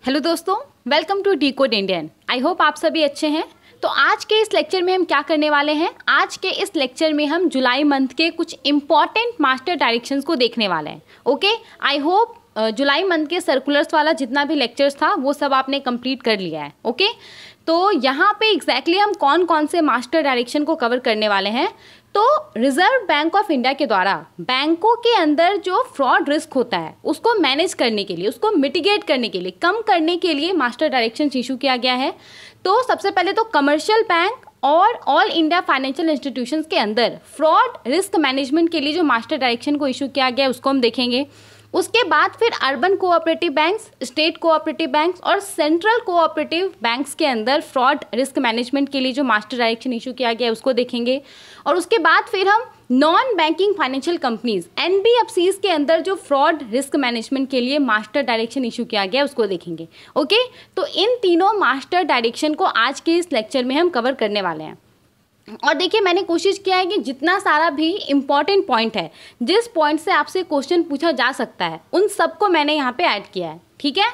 Hello दोस्तों, welcome to decode Indian. I hope आप सभी अच्छे हैं। तो आज के इस लेक्चर में हम क्या करने वाले हैं, आज के इस लेक्चर में हम जुलाई मंथ के कुछ इंपॉर्टेंट मास्टर डायरेक्शंस को देखने वाले हैं। Okay, I hope July month के सर्कुलर्स वाला जितना भी लेक्चर्स था वो सब आपने कंप्लीट कर लिया है। ओके, तो यहाँ पे एग्जैक्टली हम कौन कौन से मास्टर डायरेक्शन को कवर करने वाले हैं। तो रिजर्व बैंक ऑफ इंडिया के द्वारा बैंकों के अंदर जो फ्रॉड रिस्क होता है उसको मैनेज करने के लिए, उसको मिटिगेट करने के लिए, कम करने के लिए मास्टर डायरेक्शन इशू किया गया है। तो सबसे पहले तो कमर्शियल बैंक और ऑल इंडिया फाइनेंशियल इंस्टीट्यूशंस के अंदर फ्रॉड रिस्क मैनेजमेंट के लिए जो मास्टर डायरेक्शन को इशू किया गया है उसको हम देखेंगे। उसके बाद फिर urban cooperative banks, state cooperative banks और सेंट्रल कोऑपरेटिव बैंक्स के अंदर फ्रॉड रिस्क मैनेजमेंट के लिए जो मास्टर डायरेक्शन इशू किया गया है उसको देखेंगे। और उसके बाद फिर हम non banking financial companies NBFCs के अंदर जो फ्रॉड रिस्क मैनेजमेंट के लिए मास्टर डायरेक्शन इशू किया गया है उसको देखेंगे। ओके, तो इन तीनों मास्टर डायरेक्शन को आज के इस लेक्चर में हम कवर करने वाले हैं। और देखिए, मैंने कोशिश किया है कि जितना सारा भी इम्पॉर्टेंट पॉइंट है, जिस पॉइंट से आपसे क्वेश्चन पूछा जा सकता है, उन सबको मैंने यहाँ पे ऐड किया है। ठीक है,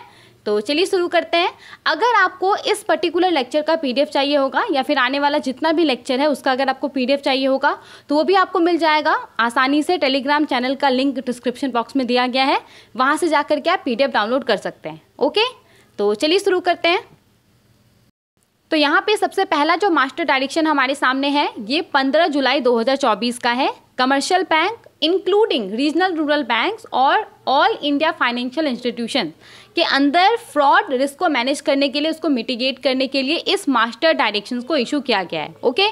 तो चलिए शुरू करते हैं। अगर आपको इस पर्टिकुलर लेक्चर का पीडीएफ चाहिए होगा या फिर आने वाला जितना भी लेक्चर है उसका अगर आपको पीडीएफ चाहिए होगा तो वो भी आपको मिल जाएगा आसानी से। टेलीग्राम चैनल का लिंक डिस्क्रिप्शन बॉक्स में दिया गया है, वहाँ से जा करके आप पीडीएफ डाउनलोड कर सकते हैं। ओके, तो चलिए शुरू करते हैं। तो यहाँ पे सबसे पहला जो मास्टर डायरेक्शन हमारे सामने है ये 15 जुलाई 2024 का है। Commercial bank including regional rural banks और ऑल इंडिया फाइनेंशियल इंस्टीट्यूशन के अंदर फ्रॉड रिस्क को मैनेज करने के लिए, उसको मिटिगेट करने के लिए इस मास्टर डायरेक्शंस को इशू किया गया है। ओके,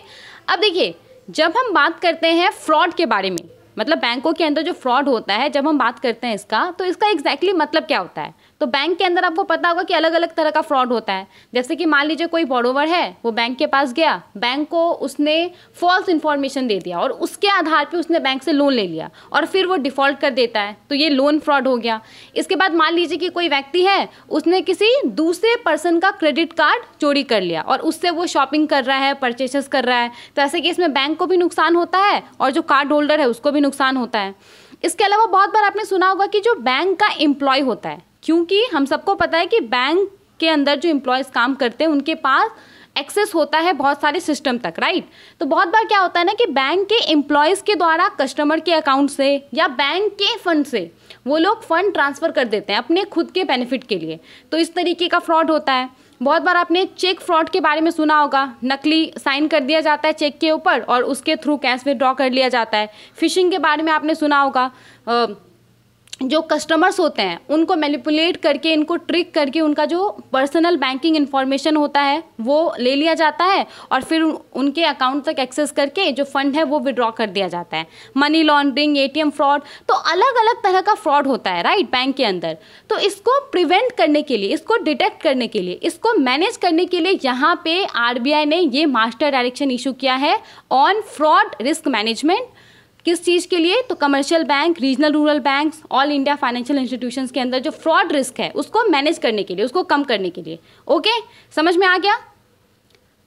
अब देखिए, जब हम बात करते हैं फ्रॉड के बारे में, मतलब बैंकों के अंदर जो फ्रॉड होता है, जब हम बात करते हैं इसका, तो इसका एग्जैक्टली मतलब क्या होता है। तो बैंक के अंदर आपको पता होगा कि अलग अलग तरह का फ्रॉड होता है। जैसे कि मान लीजिए कोई बोरोवर है, वो बैंक के पास गया, बैंक को उसने फॉल्स इन्फॉर्मेशन दे दिया और उसके आधार पे उसने बैंक से लोन ले लिया और फिर वो डिफ़ॉल्ट कर देता है, तो ये लोन फ्रॉड हो गया। इसके बाद मान लीजिए कि कोई व्यक्ति है, उसने किसी दूसरे पर्सन का क्रेडिट कार्ड चोरी कर लिया और उससे वो शॉपिंग कर रहा है, परचेसेस कर रहा है, तो ऐसे केस में बैंक को भी नुकसान होता है और जो कार्ड होल्डर है उसको भी नुकसान होता है। इसके अलावा बहुत बार आपने सुना होगा कि जो बैंक का एम्प्लॉय होता है, क्योंकि हम सबको पता है कि बैंक के अंदर जो एम्प्लॉयज़ काम करते हैं उनके पास एक्सेस होता है बहुत सारे सिस्टम तक, राइट। तो बहुत बार क्या होता है ना कि बैंक के एम्प्लॉयज़ के द्वारा कस्टमर के अकाउंट से या बैंक के फंड से वो लोग फंड ट्रांसफ़र कर देते हैं अपने खुद के बेनिफिट के लिए, तो इस तरीके का फ्रॉड होता है। बहुत बार आपने चेक फ्रॉड के बारे में सुना होगा, नकली साइन कर दिया जाता है चेक के ऊपर और उसके थ्रू कैश विड्रॉ कर लिया जाता है। फिशिंग के बारे में आपने सुना होगा, जो कस्टमर्स होते हैं उनको मैनिपुलेट करके, इनको ट्रिक करके उनका जो पर्सनल बैंकिंग इन्फॉर्मेशन होता है वो ले लिया जाता है और फिर उनके अकाउंट तक एक्सेस करके जो फंड है वो विड्रॉ कर दिया जाता है। मनी लॉन्ड्रिंग, एटीएम फ्रॉड, तो अलग अलग तरह का फ्रॉड होता है, राइट, बैंक के अंदर। तो इसको प्रिवेंट करने के लिए, इसको डिटेक्ट करने के लिए, इसको मैनेज करने के लिए यहाँ पे आरबीआई ने ये मास्टर डायरेक्शन इशू किया है ऑन फ्रॉड रिस्क मैनेजमेंट। किस चीज़ के लिए? तो commercial bank, regional rural banks, all India financial institutions के अंदर जो फ्रॉड रिस्क है उसको मैनेज करने के लिए, उसको कम करने के लिए। ओके, समझ में आ गया।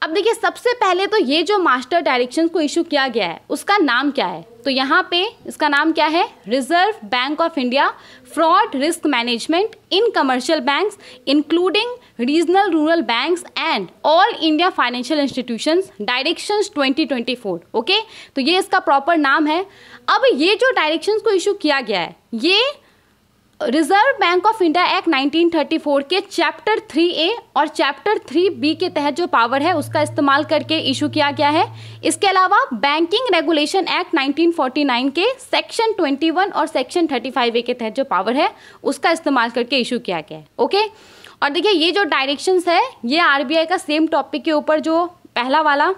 अब देखिए, सबसे पहले तो ये जो मास्टर डायरेक्शन को इशू किया गया है उसका नाम क्या है? तो यहाँ पे इसका नाम क्या है? Reserve bank of India fraud risk management in commercial banks including regional rural banks and all India financial institutions directions 2024। Okay, तो ये इसका प्रॉपर नाम है। अब ये जो डायरेक्शंस को इशू किया गया है ये reserve bank of India act 1934 के चैप्टर 3A और चैप्टर 3B के तहत जो पावर है उसका इस्तेमाल करके इशू किया गया है। इसके अलावा बैंकिंग रेगुलेशन एक्ट 1949 के सेक्शन 21 और सेक्शन 35A के तहत जो पावर है उसका इस्तेमाल करके इशू किया गया है। ओके, और देखिए, ये जो डायरेक्शंस है ये आरबीआई का सेम टॉपिक के ऊपर जो पहला वाला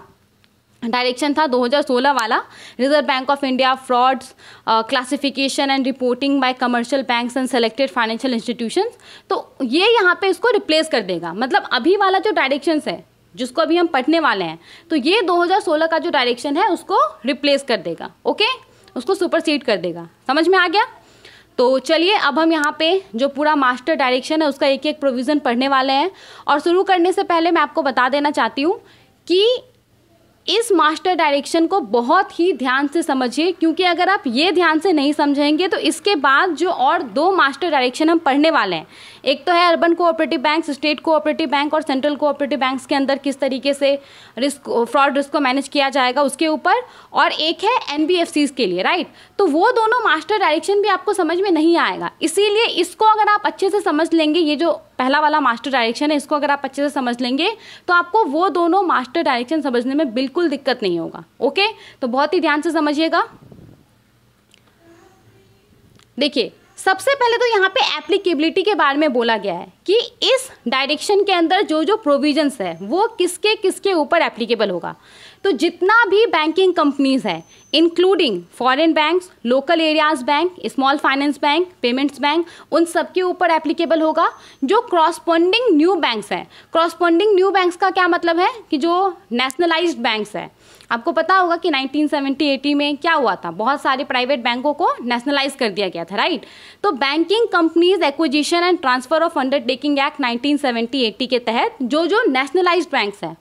डायरेक्शन था 2016 वाला, reserve bank of India frauds classification and reporting bye commercial banks and selected financial institutions, तो ये यहाँ पे इसको रिप्लेस कर देगा। मतलब अभी वाला जो डायरेक्शंस है जिसको अभी हम पढ़ने वाले हैं, तो ये 2016 का जो डायरेक्शन है उसको रिप्लेस कर देगा। ओके, उसको सुपरसीड कर देगा। समझ में आ गया। तो चलिए, अब हम यहाँ पे जो पूरा मास्टर डायरेक्शन है उसका एक एक प्रोविज़न पढ़ने वाले हैं। और शुरू करने से पहले मैं आपको बता देना चाहती हूँ कि इस मास्टर डायरेक्शन को बहुत ही ध्यान से समझिए, क्योंकि अगर आप ये ध्यान से नहीं समझेंगे तो इसके बाद जो और 2 मास्टर डायरेक्शन हम पढ़ने वाले हैं, एक तो है urban cooperative bank, state cooperative bank और सेंट्रल कोऑपरेटिव बैंक्स के अंदर किस तरीके से फ्रॉड रिस्क को मैनेज किया जाएगा उसके ऊपर, और एक है एनबीएफसीज के लिए, राइट। तो वो दोनों मास्टर डायरेक्शन भी आपको समझ में नहीं आएगा, इसीलिए इसको अगर आप अच्छे से समझ लेंगे, ये जो पहला वाला मास्टर डायरेक्शन है इसको अगर आप अच्छे से समझ लेंगे तो आपको वो दोनों मास्टर डायरेक्शन समझने में बिल्कुल दिक्कत नहीं होगा। ओके, तो बहुत ही ध्यान से समझिएगा। देखिए, सबसे पहले तो यहाँ पे एप्लीकेबिलिटी के बारे में बोला गया है कि इस डायरेक्शन के अंदर जो जो प्रोविजंस है वो किसके किसके ऊपर एप्लीकेबल होगा। तो जितना भी बैंकिंग कंपनीज है, including foreign banks, local areas bank, small finance bank, payments bank, उन सब के ऊपर एप्लीकेबल होगा। जो क्रॉसपोंडिंग न्यू बैंक्स हैं, क्रॉसपोंडिंग न्यू बैंक्स का क्या मतलब है कि जो नेशनलाइज्ड बैंक्स है, आपको पता होगा कि 1970-80 में क्या हुआ था, बहुत सारे प्राइवेट बैंकों को नेशनलाइज कर दिया गया था, राइट। तो banking companies acquisition and transfer of undertaking act 1970-80 के तहत जो जो नेशनलाइज्ड बैंक्स हैं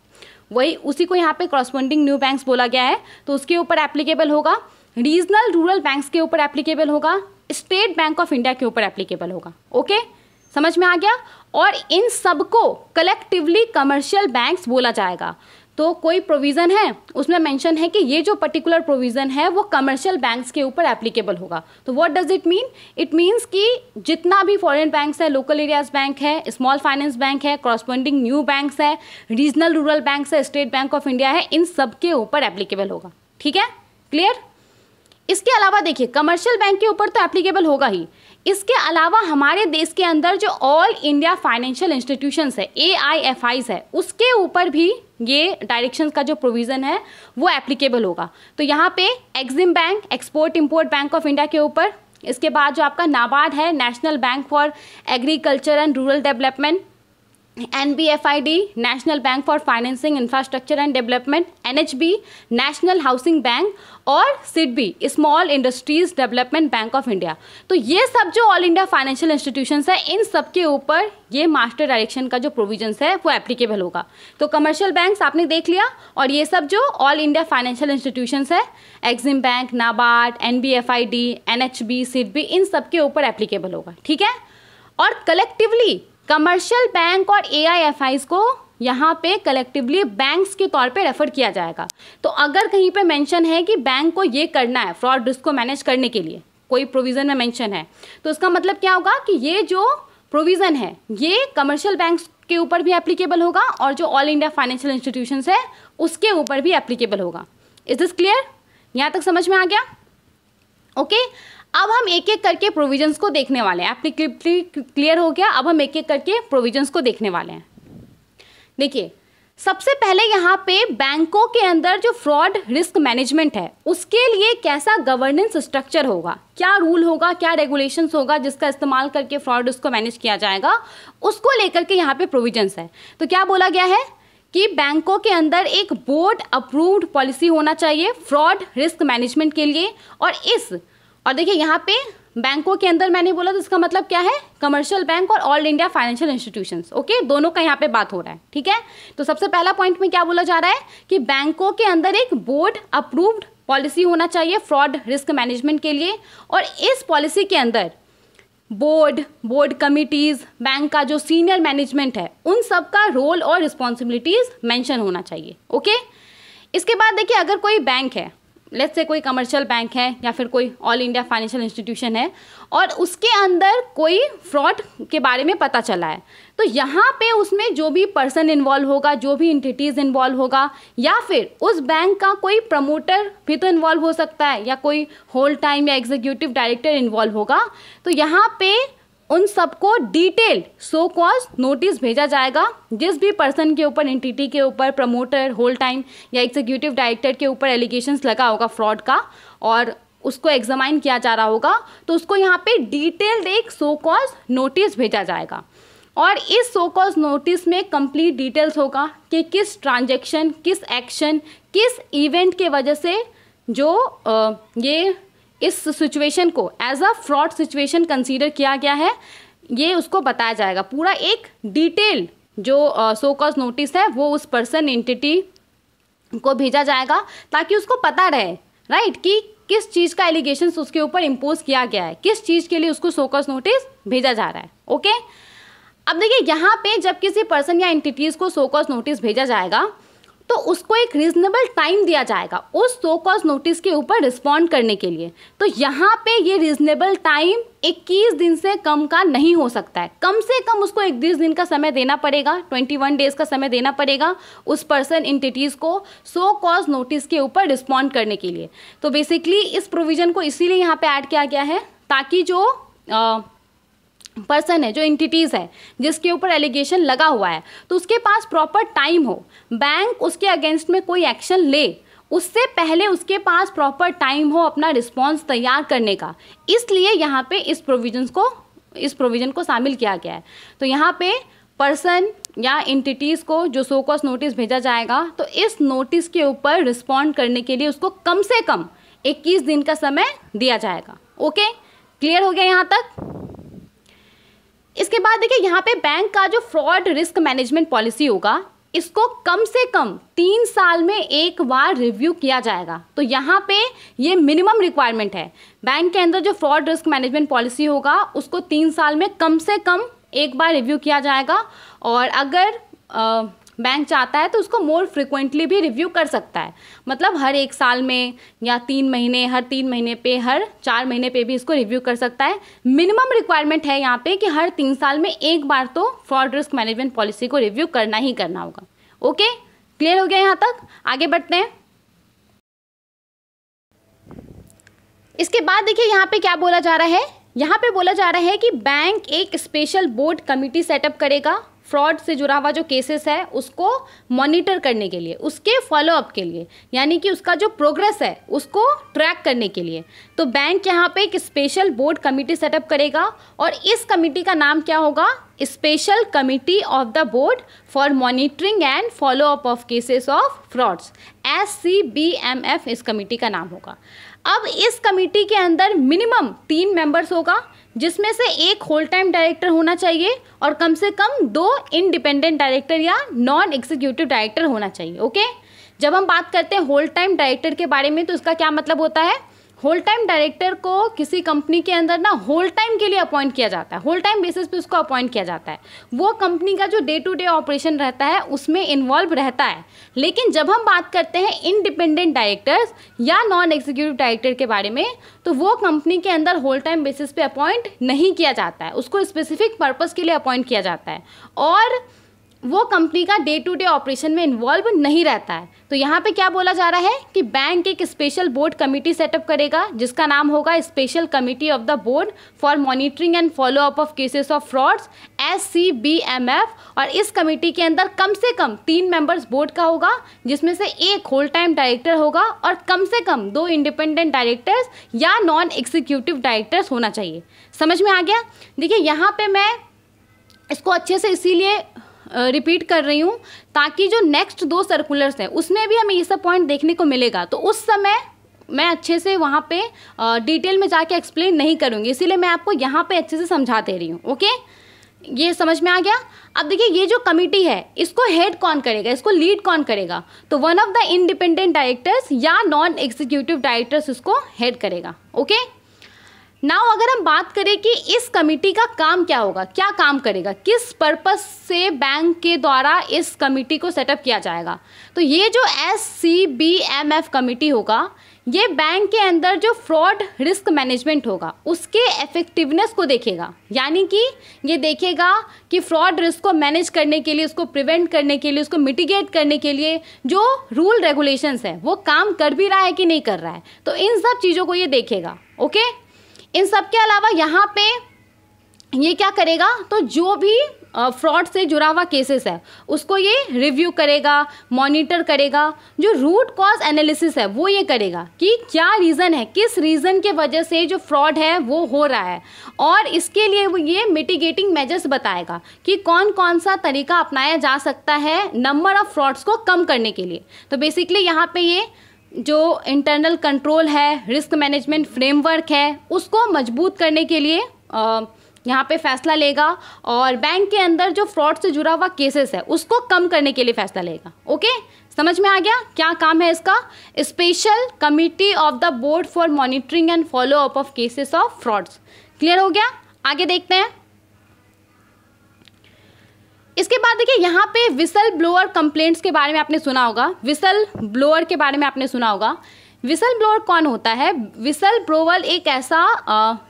वही उसी को यहाँ पे क्रॉसपोंडिंग न्यू बैंक्स बोला गया है, तो उसके ऊपर एप्लीकेबल होगा। रीजनल रूरल बैंक्स के ऊपर एप्लीकेबल होगा, स्टेट बैंक ऑफ इंडिया के ऊपर एप्लीकेबल होगा। ओके, समझ में आ गया। और इन सबको कलेक्टिवली कमर्शियल बैंक्स बोला जाएगा। तो कोई प्रोविज़न है उसमें मेंशन है कि ये जो पर्टिकुलर प्रोविज़न है वो कमर्शियल बैंक्स के ऊपर एप्लीकेबल होगा। तो what does it mean? It means कि जितना भी फॉरेन बैंक्स है, लोकल एरियाज बैंक है, स्मॉल फाइनेंस बैंक है, क्रॉसपोंडिंग न्यू बैंक्स है, रीजनल रूरल बैंक्स है, स्टेट बैंक ऑफ इंडिया है, इन सब के ऊपर एप्लीकेबल होगा। ठीक है, क्लियर। इसके अलावा देखिए, कमर्शियल बैंक के ऊपर तो एप्लीकेबल होगा ही, इसके अलावा हमारे देश के अंदर जो ऑल इंडिया फाइनेंशियल इंस्टीट्यूशंस है, AIFIs है, उसके ऊपर भी ये डायरेक्शंस का जो प्रोविज़न है वो एप्लीकेबल होगा। तो यहाँ पे Exim bank, export import bank of India के ऊपर, इसके बाद जो आपका नाबार्ड है, national bank for agriculture and rural development, NBFID, national bank for financing infrastructure and development, NHB, national housing bank, और SIDBI, small industries development bank of India. तो ये सब जो ऑल इंडिया फाइनेंशियल इंस्टीट्यूशंस है, इन सब के ऊपर ये मास्टर डायरेक्शन का जो प्रोविजंस है वो एप्लीकेबल होगा। तो कमर्शियल बैंक्स आपने देख लिया, और ये सब जो ऑल इंडिया फाइनेंशियल इंस्टीट्यूशंस है, Exim bank, NABARD, NBFID, NHB, SIDBI, इन सब के ऊपर एप्लीकेबल होगा। ठीक है, और कलेक्टिवली कमर्शियल बैंक और AIFIs को यहाँ पे कलेक्टिवली बैंक्स के तौर पे रेफर किया जाएगा। तो अगर कहीं पे मेंशन है कि बैंक को ये करना है फ्रॉड रिस्क को मैनेज करने के लिए, कोई प्रोविज़न में मेंशन है, तो इसका मतलब क्या होगा कि ये जो प्रोविज़न है ये कमर्शियल बैंक्स के ऊपर भी एप्लीकेबल होगा, और जो ऑल इंडिया फाइनेंशियल इंस्टीट्यूशंस है उसके ऊपर भी एप्लीकेबल होगा। Is this clear? यहाँ तक समझ में आ गया? ओके, अब हम एक एक करके प्रोविजंस को देखने वाले हैं। एप्लीकेबिलिटी क्लियर हो गया, अब हम एक एक करके प्रोविजंस को देखने वाले हैं। देखिए, सबसे पहले यहाँ पे बैंकों के अंदर जो फ्रॉड रिस्क मैनेजमेंट है उसके लिए कैसा गवर्नेंस स्ट्रक्चर होगा, क्या रूल होगा, क्या रेगुलेशंस होगा जिसका इस्तेमाल करके फ्रॉड रिस्क को मैनेज किया जाएगा, उसको लेकर के यहाँ पे प्रोविजंस है। तो क्या बोला गया है कि बैंकों के अंदर एक बोर्ड अप्रूव्ड पॉलिसी होना चाहिए फ्रॉड रिस्क मैनेजमेंट के लिए। और देखिए यहाँ पे बैंकों के अंदर मैंने बोला, तो इसका मतलब क्या है, कमर्शियल बैंक और all India financial institutions. Okay, दोनों का यहाँ पे बात हो रहा है। ठीक है, तो सबसे पहला पॉइंट में क्या बोला जा रहा है कि बैंकों के अंदर एक बोर्ड अप्रूव्ड पॉलिसी होना चाहिए फ्रॉड रिस्क मैनेजमेंट के लिए, और इस पॉलिसी के अंदर बोर्ड कमिटीज़, बैंक का जो सीनियर मैनेजमेंट है, उन सब का रोल और रिस्पॉन्सिबिलिटीज़ मेंशन होना चाहिए। ओके, इसके बाद देखिए, अगर कोई बैंक है, लेट्स से कोई कमर्शियल बैंक है या फिर कोई ऑल इंडिया फाइनेंशियल इंस्टीट्यूशन है, और उसके अंदर कोई फ्रॉड के बारे में पता चला है, तो यहाँ पे उसमें जो भी पर्सन इन्वॉल्व होगा, जो भी इंटिटीज़ इन्वॉल्व होगा, या फिर उस बैंक का कोई प्रमोटर भी तो इन्वॉल्व हो सकता है, या कोई होल टाइम या एग्जीक्यूटिव डायरेक्टर इन्वॉल्व होगा, तो यहाँ पे उन सबको डिटेल सो कॉज नोटिस भेजा जाएगा। जिस भी पर्सन के ऊपर, एंटिटी के ऊपर, प्रमोटर, होल टाइम या एग्जीक्यूटिव डायरेक्टर के ऊपर एलिगेशंस लगा होगा फ्रॉड का, और उसको एग्जामाइन किया जा रहा होगा, तो उसको यहाँ पे डिटेल्ड एक सो कॉज नोटिस भेजा जाएगा। और इस सो कॉज नोटिस में कंप्लीट डिटेल्स होगा कि किस ट्रांजैक्शन, किस एक्शन, किस इवेंट के वजह से जो ये इस सिचुएशन को as a fraud situation consider किया गया है, ये उसको बताया जाएगा। पूरा एक डिटेल जो सो कॉज नोटिस है वो उस पर्सन, एंटिटी को भेजा जाएगा ताकि उसको पता रहे, राइट, कि किस चीज़ का एलिगेशंस उसके ऊपर इम्पोज किया गया है, किस चीज़ के लिए उसको शो कॉज नोटिस भेजा जा रहा है। ओके, अब देखिए यहाँ पे जब किसी पर्सन या एंटिटीज़ को शो कॉज नोटिस भेजा जाएगा तो उसको एक रीजनेबल टाइम दिया जाएगा उस शो कॉज नोटिस के ऊपर रिस्पॉन्ड करने के लिए। तो यहाँ पे ये रीजनेबल टाइम 21 दिन से कम का नहीं हो सकता है, कम से कम उसको 21 दिन का समय देना पड़ेगा, 21 डेज का समय देना पड़ेगा उस पर्सन एंटिटीज़ को शो कॉज नोटिस के ऊपर रिस्पॉन्ड करने के लिए। तो बेसिकली इस प्रोविज़न को इसीलिए यहाँ पे ऐड किया गया है ताकि जो पर्सन है, जो एंटिटीज़ है जिसके ऊपर एलिगेशन लगा हुआ है, तो उसके पास प्रॉपर टाइम हो, बैंक उसके अगेंस्ट में कोई एक्शन ले उससे पहले उसके पास प्रॉपर टाइम हो अपना रिस्पॉन्स तैयार करने का। इसलिए यहाँ पे इस प्रोविज़न को शामिल किया गया है। तो यहाँ पे पर्सन या एंटिटीज़ को जो शो कॉज नोटिस भेजा जाएगा तो इस नोटिस के ऊपर रिस्पॉन्ड करने के लिए उसको कम से कम 21 दिन का समय दिया जाएगा। ओके, क्लियर हो गया यहाँ तक? इसके बाद देखिए यहाँ पे बैंक का जो फ्रॉड रिस्क मैनेजमेंट पॉलिसी होगा इसको कम से कम 3 साल में एक बार रिव्यू किया जाएगा। तो यहाँ पे ये मिनिमम रिक्वायरमेंट है, बैंक के अंदर जो फ्रॉड रिस्क मैनेजमेंट पॉलिसी होगा उसको 3 साल में कम से कम एक बार रिव्यू किया जाएगा। और अगर बैंक चाहता है तो उसको मोर फ्रिक्वेंटली भी रिव्यू कर सकता है, मतलब हर 1 साल में या 3 महीने, हर 3 महीने पे, हर 4 महीने पे भी इसको रिव्यू कर सकता है। मिनिमम रिक्वायरमेंट है यहाँ पे कि हर 3 साल में एक बार तो फ्रॉड रिस्क मैनेजमेंट पॉलिसी को रिव्यू करना ही करना होगा। ओके, क्लियर हो गया यहाँ तक? आगे बढ़ते हैं। इसके बाद देखिए यहाँ पे क्या बोला जा रहा है, यहाँ पे बोला जा रहा है कि बैंक एक स्पेशल बोर्ड कमिटी सेटअप करेगा फ्रॉड से जुड़ा हुआ जो केसेस है उसको मॉनिटर करने के लिए, उसके फॉलोअप के लिए, यानी कि उसका जो प्रोग्रेस है उसको ट्रैक करने के लिए। तो बैंक यहाँ पे एक स्पेशल बोर्ड कमिटी सेटअप करेगा और इस कमिटी का नाम क्या होगा? Special committee of the board for monitoring and follow up of cases of frauds, SCBMF इस कमिटी का नाम होगा। अब इस कमिटी के अंदर मिनिमम 3 मेंबर्स होगा जिसमें से एक होल टाइम डायरेक्टर होना चाहिए और कम से कम 2 इंडिपेंडेंट डायरेक्टर या नॉन एग्जीक्यूटिव डायरेक्टर होना चाहिए। ओके, जब हम बात करते हैं होल टाइम डायरेक्टर के बारे में तो इसका क्या मतलब होता है? होल टाइम डायरेक्टर को किसी कंपनी के अंदर ना होल टाइम के लिए अपॉइंट किया जाता है, होल टाइम बेसिस पे उसको अपॉइंट किया जाता है। वो कंपनी का जो डे टू डे ऑपरेशन रहता है उसमें इन्वॉल्व रहता है। लेकिन जब हम बात करते हैं इंडिपेंडेंट डायरेक्टर्स या नॉन एग्जीक्यूटिव डायरेक्टर के बारे में तो वो कंपनी के अंदर होल टाइम बेसिस पे अपॉइंट नहीं किया जाता है, उसको स्पेसिफिक पर्पज़ के लिए अपॉइंट किया जाता है और वो कंपनी का डे टू डे ऑपरेशन में इन्वॉल्व नहीं रहता है। तो यहाँ पे क्या बोला जा रहा है कि बैंक एक स्पेशल बोर्ड कमेटी सेटअप करेगा जिसका नाम होगा special committee of the board for monitoring and follow up of cases of frauds, SCBMF। और इस कमेटी के अंदर कम से कम 3 मेंबर्स बोर्ड का होगा जिसमें से एक होल टाइम डायरेक्टर होगा और कम से कम 2 इंडिपेंडेंट डायरेक्टर्स या नॉन एग्जीक्यूटिव डायरेक्टर्स होना चाहिए। समझ में आ गया? देखिए यहाँ पे मैं इसको अच्छे से इसीलिए रिपीट कर रही हूँ ताकि जो नेक्स्ट 2 सर्कुलर्स हैं उसमें भी हमें ये सब पॉइंट देखने को मिलेगा, तो उस समय मैं अच्छे से वहाँ पे डिटेल में जाके एक्सप्लेन नहीं करूँगी, इसीलिए मैं आपको यहाँ पे अच्छे से समझा दे रही हूँ। ओके, ये समझ में आ गया? अब देखिए ये जो कमिटी है इसको हेड कौन करेगा, इसको लीड कौन करेगा? तो one of the independent directors या नॉन एग्जीक्यूटिव डायरेक्टर्स इसको हेड करेगा। ओके, नाउ अगर हम बात करें कि इस कमिटी का काम क्या होगा, क्या काम करेगा, किस पर्पस से बैंक के द्वारा इस कमिटी को सेटअप किया जाएगा, तो ये जो SCBMF कमिटी होगा ये बैंक के अंदर जो फ्रॉड रिस्क मैनेजमेंट होगा उसके इफेक्टिवनेस को देखेगा, यानी कि ये देखेगा कि फ्रॉड रिस्क को मैनेज करने के लिए, उसको प्रिवेंट करने के लिए, उसको मिटिगेट करने के लिए जो रूल रेगुलेशंस है वो काम कर भी रहा है कि नहीं कर रहा है, तो इन सब चीज़ों को ये देखेगा। ओके, इन सब के अलावा यहाँ पे ये क्या करेगा, तो जो भी फ्रॉड से जुड़ा हुआ केसेस है उसको ये रिव्यू करेगा, मॉनिटर करेगा, जो रूट कॉज एनालिसिस है वो ये करेगा कि क्या रीज़न है, किस रीज़न के वजह से जो फ्रॉड है वो हो रहा है, और इसके लिए वो ये मिटिगेटिंग मेजर्स बताएगा कि कौन कौन सा तरीका अपनाया जा सकता है नंबर ऑफ फ्रॉड्स को कम करने के लिए। तो बेसिकली यहाँ पे ये जो इंटरनल कंट्रोल है, रिस्क मैनेजमेंट फ्रेमवर्क है, उसको मजबूत करने के लिए यहाँ पे फैसला लेगा और बैंक के अंदर जो फ्रॉड से जुड़ा हुआ केसेस है उसको कम करने के लिए फैसला लेगा। ओके, समझ में आ गया क्या काम है इसका? Special committee of the board for monitoring and follow up of cases of frauds. Clear हो गया? आगे देखते हैं। इसके बाद देखिए यहाँ पे विसल ब्लोअर कंप्लेंट्स के बारे में आपने सुना होगा। विसल ब्लोअर के बारे में आपने सुना होगा। विसल ब्लोअर कौन होता है? विसल ब्लोअर एक ऐसा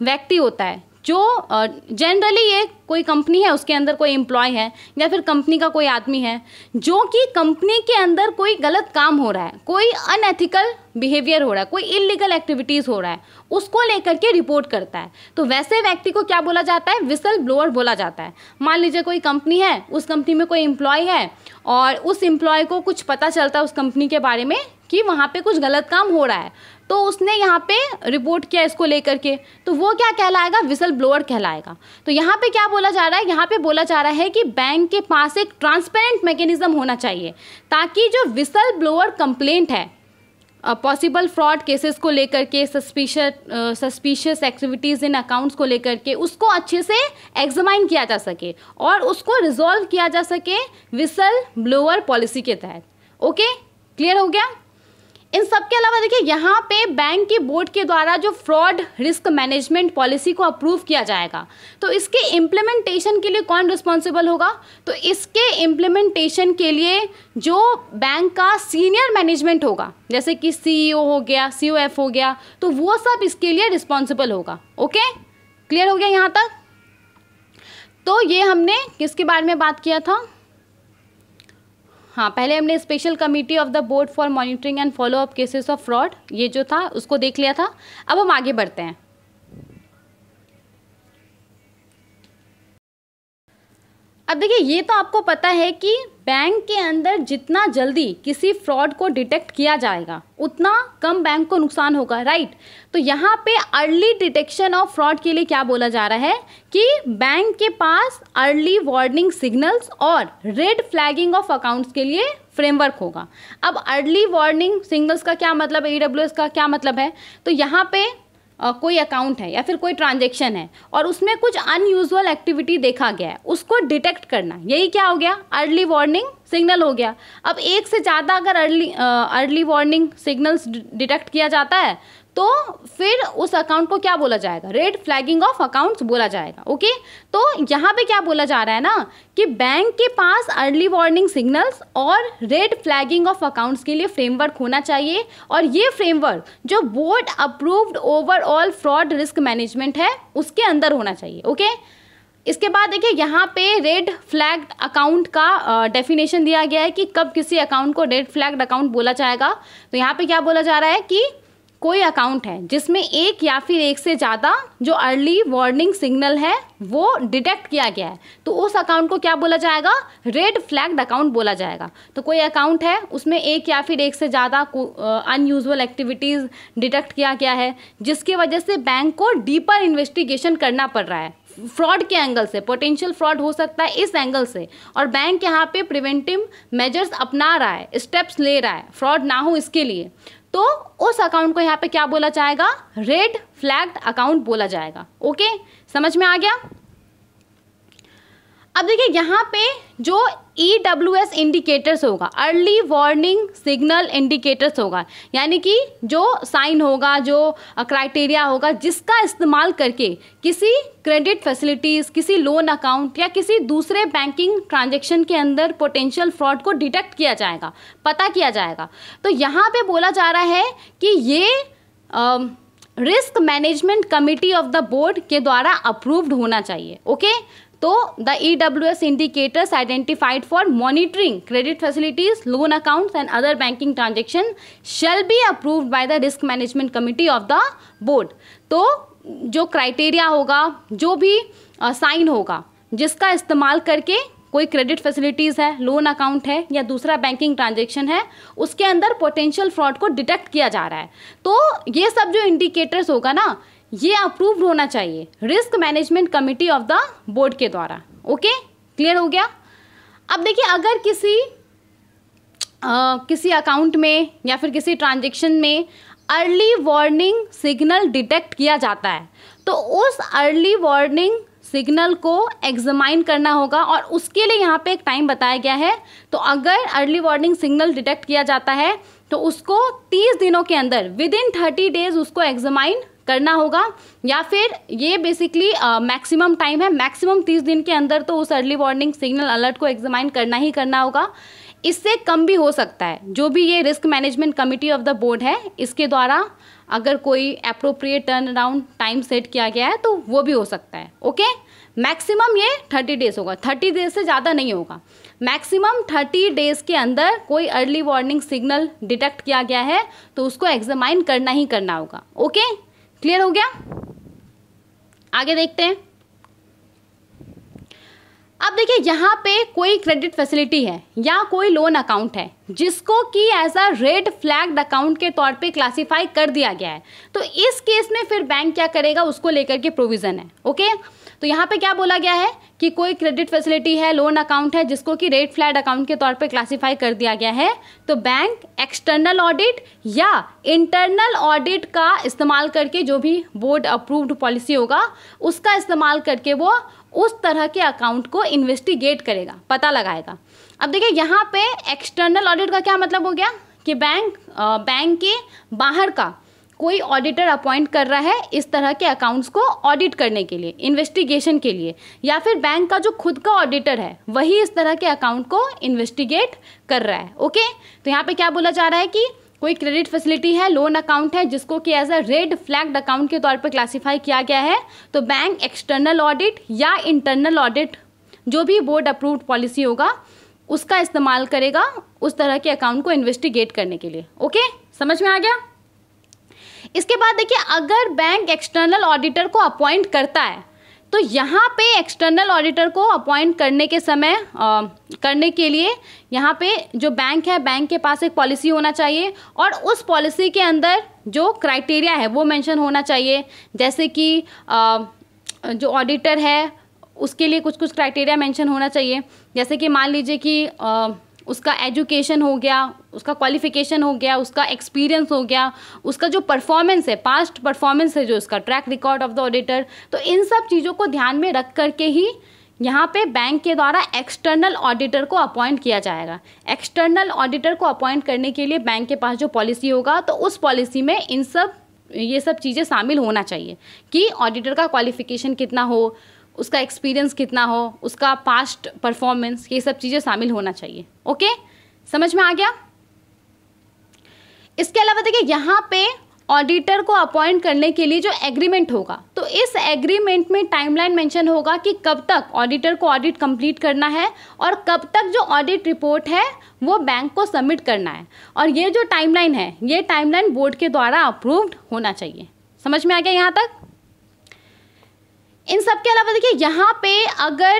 व्यक्ति होता है जो जनरली ये कोई कंपनी है, उसके अंदर कोई एम्प्लॉय है या फिर कंपनी का कोई आदमी है जो कि कंपनी के अंदर कोई गलत काम हो रहा है, कोई अनएथिकल बिहेवियर हो रहा है, कोई इलीगल एक्टिविटीज़ हो रहा है, उसको लेकर के रिपोर्ट करता है। तो वैसे व्यक्ति को क्या बोला जाता है? विसल ब्लोअर बोला जाता है। मान लीजिए कोई कंपनी है, उस कंपनी में कोई एम्प्लॉय है और उस एम्प्लॉय को कुछ पता चलता है उस कंपनी के बारे में कि वहाँ पे कुछ गलत काम हो रहा है, तो उसने यहाँ पे रिपोर्ट किया इसको लेकर के, तो वो क्या कहलाएगा? विसल ब्लोअर कहलाएगा। तो यहाँ पे क्या बोला जा रहा है? यहाँ पे बोला जा रहा है कि बैंक के पास एक ट्रांसपेरेंट मैकेनिज्म होना चाहिए ताकि जो विसल ब्लोअर कंप्लेंट है पॉसिबल फ्रॉड केसेस को लेकर के, सस्पिशियस एक्टिविटीज़ इन अकाउंट्स को लेकर के, उसको अच्छे से एग्जामाइन किया जा सके और उसको रिजॉल्व किया जा सके विसल ब्लोअर पॉलिसी के तहत। ओके, क्लियर हो गया? इन सब के अलावा देखिए यहाँ पे बैंक के बोर्ड के द्वारा जो फ्रॉड रिस्क मैनेजमेंट पॉलिसी को अप्रूव किया जाएगा, तो इसके इम्प्लीमेंटेशन के लिए कौन रिस्पॉन्सिबल होगा? तो इसके इम्प्लीमेंटेशन के लिए जो बैंक का सीनियर मैनेजमेंट होगा, जैसे कि CEO हो गया, COF हो गया, तो वो सब इसके लिए रिस्पॉन्सिबल होगा। ओके, क्लियर हो गया यहाँ तक? तो ये हमने किसके बारे में बात किया था? हाँ, पहले हमने special committee of the board for monitoring and follow up cases of fraud, ये जो था उसको देख लिया था। अब हम आगे बढ़ते हैं। अब देखिए ये तो आपको पता है कि बैंक के अंदर जितना जल्दी किसी फ्रॉड को डिटेक्ट किया जाएगा उतना कम बैंक को नुकसान होगा, राइट? तो यहाँ पे अर्ली डिटेक्शन ऑफ फ्रॉड के लिए क्या बोला जा रहा है कि बैंक के पास अर्ली वार्निंग सिग्नल्स और रेड फ्लैगिंग ऑफ अकाउंट्स के लिए फ्रेमवर्क होगा। अब अर्ली वार्निंग सिग्नल्स का क्या मतलब है, EWS का क्या मतलब है? तो यहाँ पे कोई अकाउंट है या फिर कोई ट्रांजैक्शन है और उसमें कुछ अनयूजुअल एक्टिविटी देखा गया है, उसको डिटेक्ट करना, यही क्या हो गया? अर्ली वार्निंग सिग्नल हो गया। अब एक से ज़्यादा अगर अर्ली वार्निंग सिग्नल्स डिटेक्ट किया जाता है तो फिर उस अकाउंट को क्या बोला जाएगा? रेड फ्लैगिंग ऑफ अकाउंट्स बोला जाएगा। ओके, तो यहाँ पे क्या बोला जा रहा है ना कि बैंक के पास अर्ली वार्निंग सिग्नल्स और रेड फ्लैगिंग ऑफ अकाउंट्स के लिए फ्रेमवर्क होना चाहिए और ये फ्रेमवर्क जो board approved overall fraud risk management है उसके अंदर होना चाहिए। ओके, इसके बाद देखिए यहाँ पे रेड फ्लैग्ड अकाउंट का डेफिनेशन दिया गया है कि कब किसी अकाउंट को रेड फ्लैग्ड अकाउंट बोला जाएगा। तो यहाँ पे क्या बोला जा रहा है कि कोई अकाउंट है जिसमें एक या फिर एक से ज़्यादा जो अर्ली वार्निंग सिग्नल है वो डिटेक्ट किया गया है, तो उस अकाउंट को क्या बोला जाएगा? रेड फ्लैग्ड अकाउंट बोला जाएगा। तो कोई अकाउंट है उसमें एक या फिर एक से ज़्यादा अनयूजुअल एक्टिविटीज़ डिटेक्ट किया गया है जिसकी वजह से बैंक को डीपर इन्वेस्टिगेशन करना पड़ रहा है फ्रॉड के एंगल से, पोटेंशियल फ्रॉड हो सकता है इस एंगल से, और बैंक यहाँ पे प्रिवेंटिव मेजर्स अपना रहा है, स्टेप्स ले रहा है फ्रॉड ना हो इसके लिए, तो उस अकाउंट को यहाँ पे क्या बोला जाएगा? रेड फ्लैग्ड अकाउंट बोला जाएगा। ओके, समझ में आ गया? अब देखिए यहाँ पे जो EWS इंडिकेटर्स होगा, अर्ली वार्निंग सिग्नल इंडिकेटर्स होगा, यानी कि जो साइन होगा, जो क्राइटेरिया होगा जिसका इस्तेमाल करके किसी क्रेडिट फैसिलिटीज़, किसी लोन अकाउंट या किसी दूसरे बैंकिंग ट्रांजैक्शन के अंदर पोटेंशियल फ्रॉड को डिटेक्ट किया जाएगा, पता किया जाएगा। तो यहाँ पे बोला जा रहा है कि ये risk management committee of the board के द्वारा अप्रूव्ड होना चाहिए। ओके, तो the EWS indicators identified for monitoring credit facilities, loan accounts and other banking transaction shall be approved by the risk management committee of the board। तो जो criteria होगा, जो भी साइन होगा जिसका इस्तेमाल करके कोई क्रेडिट फैसिलिटीज़ है, लोन अकाउंट है या दूसरा बैंकिंग ट्रांजैक्शन है, उसके अंदर पोटेंशियल फ्रॉड को डिटेक्ट किया जा रहा है, तो ये सब जो इंडिकेटर्स होगा ना ये अप्रूव्ड होना चाहिए risk management committee of the board के द्वारा। ओके, क्लियर हो गया? अब देखिए अगर किसी अकाउंट में या फिर किसी ट्रांजैक्शन में अर्ली वार्निंग सिग्नल डिटेक्ट किया जाता है तो उस अर्ली वार्निंग सिग्नल को एग्जामाइन करना होगा और उसके लिए यहाँ पे एक टाइम बताया गया है। तो अगर अर्ली वार्निंग सिग्नल डिटेक्ट किया जाता है तो उसको 30 दिनों के अंदर विद इन 30 डेज उसको एग्जामाइन करना होगा, या फिर ये बेसिकली मैक्सिमम टाइम है, मैक्सिमम 30 दिन के अंदर तो उस अर्ली वार्निंग सिग्नल अलर्ट को एग्जामाइन करना ही करना होगा। इससे कम भी हो सकता है। जो भी ये risk management committee of the board है, इसके द्वारा अगर कोई appropriate turn around time set किया गया है तो वो भी हो सकता है। ओके, मैक्सिमम ये 30 डेज होगा, 30 डेज से ज़्यादा नहीं होगा। मैक्सिमम 30 डेज के अंदर कोई अर्ली वार्निंग सिग्नल डिटेक्ट किया गया है तो उसको एग्जामाइन करना ही करना होगा। ओके, क्लियर हो गया? आगे देखते हैं। अब देखिए, यहाँ पे कोई क्रेडिट फैसिलिटी है या कोई लोन अकाउंट है जिसको कि as a red flagged account के तौर पे क्लासिफाई कर दिया गया है, तो इस केस में फिर बैंक क्या करेगा, उसको लेकर के प्रोविज़न है। ओके, तो यहाँ पे क्या बोला गया है कि कोई क्रेडिट फैसिलिटी है, लोन अकाउंट है जिसको कि रेड फ्लैग्ड अकाउंट के तौर पे क्लासिफाई कर दिया गया है, तो बैंक एक्सटर्नल ऑडिट या इंटरनल ऑडिट का इस्तेमाल करके, जो भी बोर्ड अप्रूव्ड पॉलिसी होगा उसका इस्तेमाल करके वो उस तरह के अकाउंट को इन्वेस्टिगेट करेगा, पता लगाएगा। अब देखिए, यहाँ पे एक्सटर्नल ऑडिट का क्या मतलब हो गया कि बैंक के बाहर का कोई ऑडिटर अपॉइंट कर रहा है इस तरह के अकाउंट्स को ऑडिट करने के लिए, इन्वेस्टिगेशन के लिए, या फिर बैंक का जो खुद का ऑडिटर है वही इस तरह के अकाउंट को इन्वेस्टिगेट कर रहा है। ओके, तो यहाँ पे क्या बोला जा रहा है कि कोई क्रेडिट फैसिलिटी है, लोन अकाउंट है जिसको कि as a red flagged account के तौर पे क्लासिफाई किया गया है, तो बैंक एक्सटर्नल ऑडिट या इंटरनल ऑडिट, जो भी बोर्ड अप्रूव्ड पॉलिसी होगा उसका इस्तेमाल करेगा उस तरह के अकाउंट को इन्वेस्टिगेट करने के लिए। ओके, समझ में आ गया? इसके बाद देखिए, अगर बैंक एक्सटर्नल ऑडिटर को अपॉइंट करता है तो यहाँ पे एक्सटर्नल ऑडिटर को अपॉइंट करने के समय करने के लिए यहाँ पे जो बैंक है, बैंक के पास एक पॉलिसी होना चाहिए और उस पॉलिसी के अंदर जो क्राइटेरिया है वो मेंशन होना चाहिए। जैसे कि जो ऑडिटर है उसके लिए कुछ कुछ क्राइटेरिया मेंशन होना चाहिए। जैसे कि मान लीजिए कि उसका एजुकेशन हो गया, उसका क्वालिफिकेशन हो गया, उसका एक्सपीरियंस हो गया, उसका जो परफॉर्मेंस है, पास्ट परफॉर्मेंस है, जो उसका track record of the auditor, तो इन सब चीज़ों को ध्यान में रख करके ही यहाँ पे बैंक के द्वारा एक्सटर्नल ऑडिटर को अपॉइंट किया जाएगा। एक्सटर्नल ऑडिटर को अपॉइंट करने के लिए बैंक के पास जो पॉलिसी होगा तो उस पॉलिसी में ये सब चीज़ें शामिल होना चाहिए कि ऑडिटर का क्वालिफिकेशन कितना हो, उसका एक्सपीरियंस कितना हो, उसका पास्ट परफॉर्मेंस, ये सब चीज़ें शामिल होना चाहिए। ओके, समझ में आ गया? इसके अलावा देखिए, यहाँ पे ऑडिटर को अपॉइंट करने के लिए जो एग्रीमेंट होगा तो इस एग्रीमेंट में टाइमलाइन मेंशन होगा कि कब तक ऑडिटर को ऑडिट कंप्लीट करना है और कब तक जो ऑडिट रिपोर्ट है वो बैंक को सबमिट करना है। और ये जो टाइमलाइन है, ये टाइमलाइन बोर्ड के द्वारा अप्रूव्ड होना चाहिए। समझ में आ गया यहाँ तक? इन सब के अलावा देखिए, यहाँ पे अगर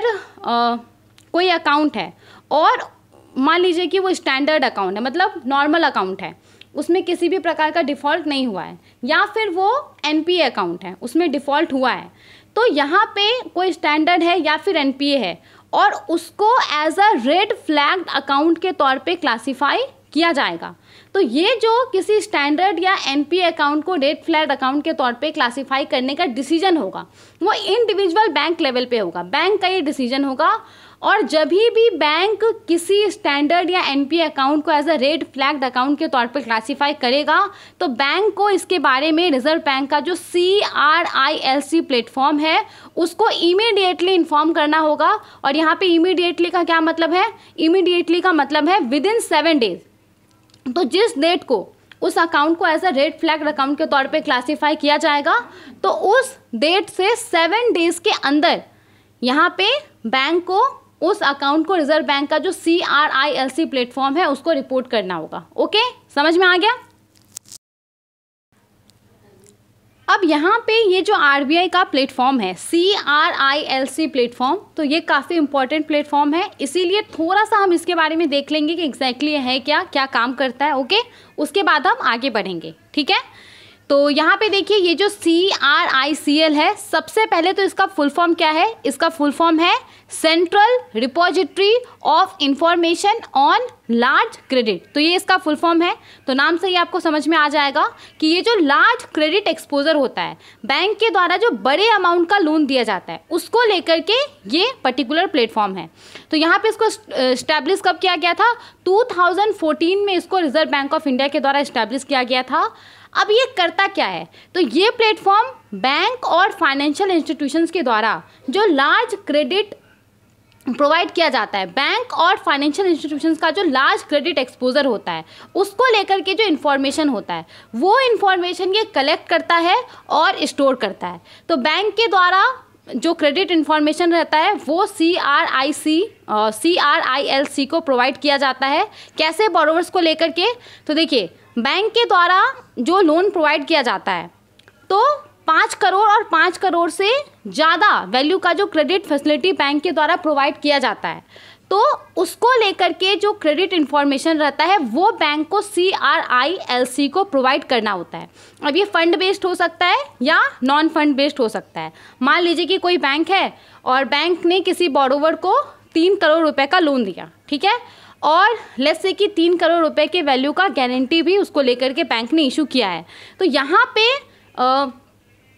कोई अकाउंट है और मान लीजिए कि वो स्टैंडर्ड अकाउंट है, मतलब नॉर्मल अकाउंट है, उसमें किसी भी प्रकार का डिफ़ॉल्ट नहीं हुआ है, या फिर वो एनपीए अकाउंट है उसमें डिफ़ॉल्ट हुआ है, तो यहाँ पे कोई स्टैंडर्ड है या फिर एनपीए है और उसको as a red flagged account के तौर पे क्लासिफाई किया जाएगा। तो ये जो किसी स्टैंडर्ड या एनपीए अकाउंट को रेड फ्लैग्ड अकाउंट के तौर पे क्लासिफाई करने का डिसीजन होगा वो इंडिविजुअल बैंक लेवल पे होगा, बैंक का ये डिसीजन होगा। और जब भी बैंक किसी स्टैंडर्ड या एनपीए अकाउंट को as a red flagged account के तौर पे क्लासिफाई करेगा तो बैंक को इसके बारे में रिजर्व बैंक का जो CRILC प्लेटफॉर्म है उसको इमीडिएटली इन्फॉर्म करना होगा। और यहाँ पे इमीडिएटली का क्या मतलब है? इमीडिएटली का मतलब है विद इन 7 डेज। तो जिस डेट को उस अकाउंट को as a red flagged account के तौर पे क्लासिफाई किया जाएगा तो उस डेट से 7 डेज के अंदर यहाँ पे बैंक को उस अकाउंट को रिजर्व बैंक का जो CRILC प्लेटफॉर्म है उसको रिपोर्ट करना होगा। ओके, समझ में आ गया? अब यहाँ पे ये जो RBI का प्लेटफॉर्म है CRILC प्लेटफॉर्म, तो ये काफ़ी इंपॉर्टेंट प्लेटफॉर्म है, इसीलिए थोड़ा सा हम इसके बारे में देख लेंगे कि एग्जैक्टली है क्या काम करता है। ओके, उसके बाद हम आगे बढ़ेंगे। ठीक है, तो यहाँ पे देखिए ये जो CRICL है, सबसे पहले तो इसका फुल फॉर्म क्या है? इसका फुल फॉर्म है central repository of information on large credit. तो ये इसका फुल फॉर्म है। तो नाम से ही आपको समझ में आ जाएगा कि ये जो लार्ज क्रेडिट एक्सपोजर होता है, बैंक के द्वारा जो बड़े अमाउंट का लोन दिया जाता है, उसको लेकर के ये पर्टिकुलर प्लेटफॉर्म है। तो यहाँ पे इसको इस्टेब्लिश कब किया गया था? 2014 में इसको रिजर्व बैंक ऑफ इंडिया के द्वारा इस्टेब्लिश किया गया था। अब ये करता क्या है? तो ये प्लेटफॉर्म बैंक और फाइनेंशियल इंस्टीट्यूशंस के द्वारा जो लार्ज क्रेडिट प्रोवाइड किया जाता है, बैंक और फाइनेंशियल इंस्टीट्यूशंस का जो लार्ज क्रेडिट एक्सपोजर होता है, उसको लेकर के जो इन्फॉर्मेशन होता है, वो इन्फॉर्मेशन ये कलेक्ट करता है और स्टोर करता है। तो बैंक के द्वारा जो क्रेडिट इन्फॉर्मेशन रहता है वो CRILC को प्रोवाइड किया जाता है। कैसे? बोरोवर्स को लेकर के। तो देखिए, बैंक के द्वारा जो लोन प्रोवाइड किया जाता है, तो 5 करोड़ और 5 करोड़ से ज़्यादा वैल्यू का जो क्रेडिट फैसिलिटी बैंक के द्वारा प्रोवाइड किया जाता है, तो उसको लेकर के जो क्रेडिट इन्फॉर्मेशन रहता है वो बैंक को CRILC को प्रोवाइड करना होता है। अब ये फंड बेस्ड हो सकता है या नॉन फंड बेस्ड हो सकता है। मान लीजिए कि कोई बैंक है और बैंक ने किसी बोरोवर को 3 करोड़ रुपए का लोन दिया, ठीक है, और लेट्स से कि 3 करोड़ रुपए के वैल्यू का गारंटी भी उसको लेकर के बैंक ने इशू किया है। तो यहाँ पे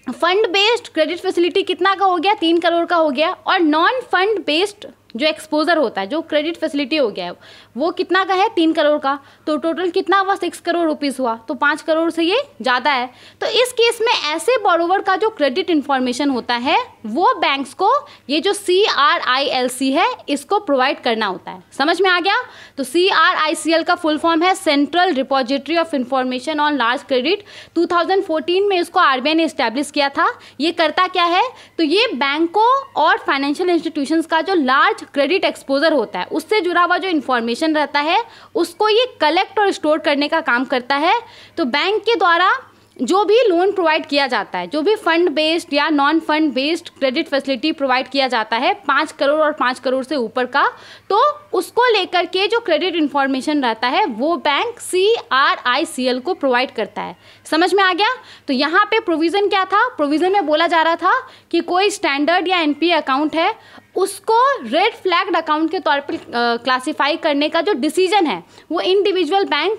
फंड बेस्ड क्रेडिट फैसिलिटी कितना का हो गया? 3 करोड़ का हो गया। और नॉन फंड बेस्ड जो एक्सपोजर होता है, जो क्रेडिट फैसिलिटी हो गया है, वो कितना का है? 3 करोड़ का। तो टोटल कितना हुआ? 6 करोड़ रुपीस हुआ। तो 5 करोड़ से ये ज़्यादा है। तो इस केस में ऐसे बोरोवर का जो क्रेडिट इन्फॉर्मेशन होता है वो बैंक्स को ये जो CRILC है इसको प्रोवाइड करना होता है। समझ में आ गया? तो CRICL का फुल फॉर्म है central repository of information on large credit. 2014 में इसको RBI ने इस्टेब्लिश किया था। ये करता क्या है? तो ये बैंकों और फाइनेंशियल इंस्टीट्यूशंस का जो लार्ज क्रेडिट एक्सपोजर होता है, उससे जुड़ा हुआ जो इन्फॉर्मेशन रहता है, उसको ये कलेक्ट और स्टोर करने का काम करता है। तो बैंक के द्वारा जो भी लोन प्रोवाइड किया जाता है, जो भी फंड बेस्ड या non fund based credit facility provide किया जाता है 5 करोड़ और 5 करोड़ से ऊपर का, तो उसको लेकर के जो क्रेडिट इन्फॉर्मेशन रहता है वो बैंक CRICL को प्रोवाइड करता है। समझ में आ गया? तो यहाँ पे प्रोविज़न क्या था? प्रोविज़न में बोला जा रहा था कि कोई स्टैंडर्ड या NPA अकाउंट है, उसको रेड फ्लैग्ड अकाउंट के तौर पर क्लासीफाई करने का जो डिसीजन है वो इंडिविजुअल बैंक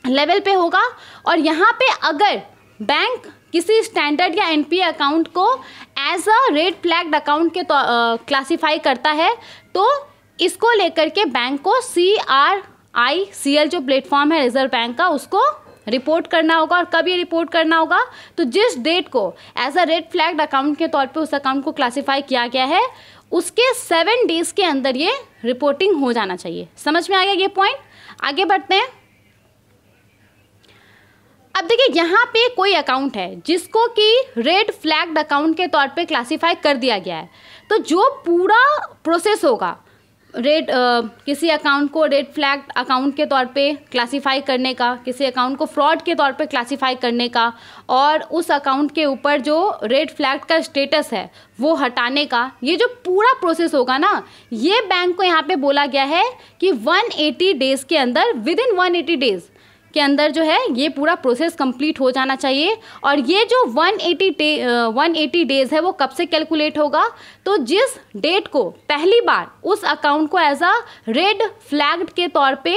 लेवल पे होगा। और यहाँ पे अगर बैंक किसी स्टैंडर्ड या NPA अकाउंट को as a red flagged account के क्लासीफाई करता है, तो इसको लेकर के बैंक को CRICL जो प्लेटफॉर्म है रिजर्व बैंक का, उसको रिपोर्ट करना होगा। और कब ये रिपोर्ट करना होगा? तो जिस डेट को as a red flagged account के तौर पे उस अकाउंट को क्लासीफाई किया गया है, उसके 7 डेज के अंदर ये रिपोर्टिंग हो जाना चाहिए। समझ में आ गया ये पॉइंट? आगे बढ़ते हैं। अब देखिए, यहाँ पे कोई अकाउंट है जिसको कि रेड फ्लैग्ड अकाउंट के तौर पे क्लासीफाई कर दिया गया है, तो जो पूरा प्रोसेस होगा किसी अकाउंट को रेड फ्लैग्ड अकाउंट के तौर पे क्लासीफाई करने का, किसी अकाउंट को फ्रॉड के तौर पे क्लासीफाई करने का, और उस अकाउंट के ऊपर जो रेड फ्लैग का स्टेटस है वो हटाने का, ये जो पूरा प्रोसेस होगा ना, ये बैंक को यहाँ पे बोला गया है कि 180 डेज़ के अंदर, विद इन 180 डेज़ के अंदर जो है ये पूरा प्रोसेस कंप्लीट हो जाना चाहिए। और ये जो 180 डेज़ है वो कब से कैलकुलेट होगा? तो जिस डेट को पहली बार उस अकाउंट को एज अ रेड फ्लैग्ड के तौर पे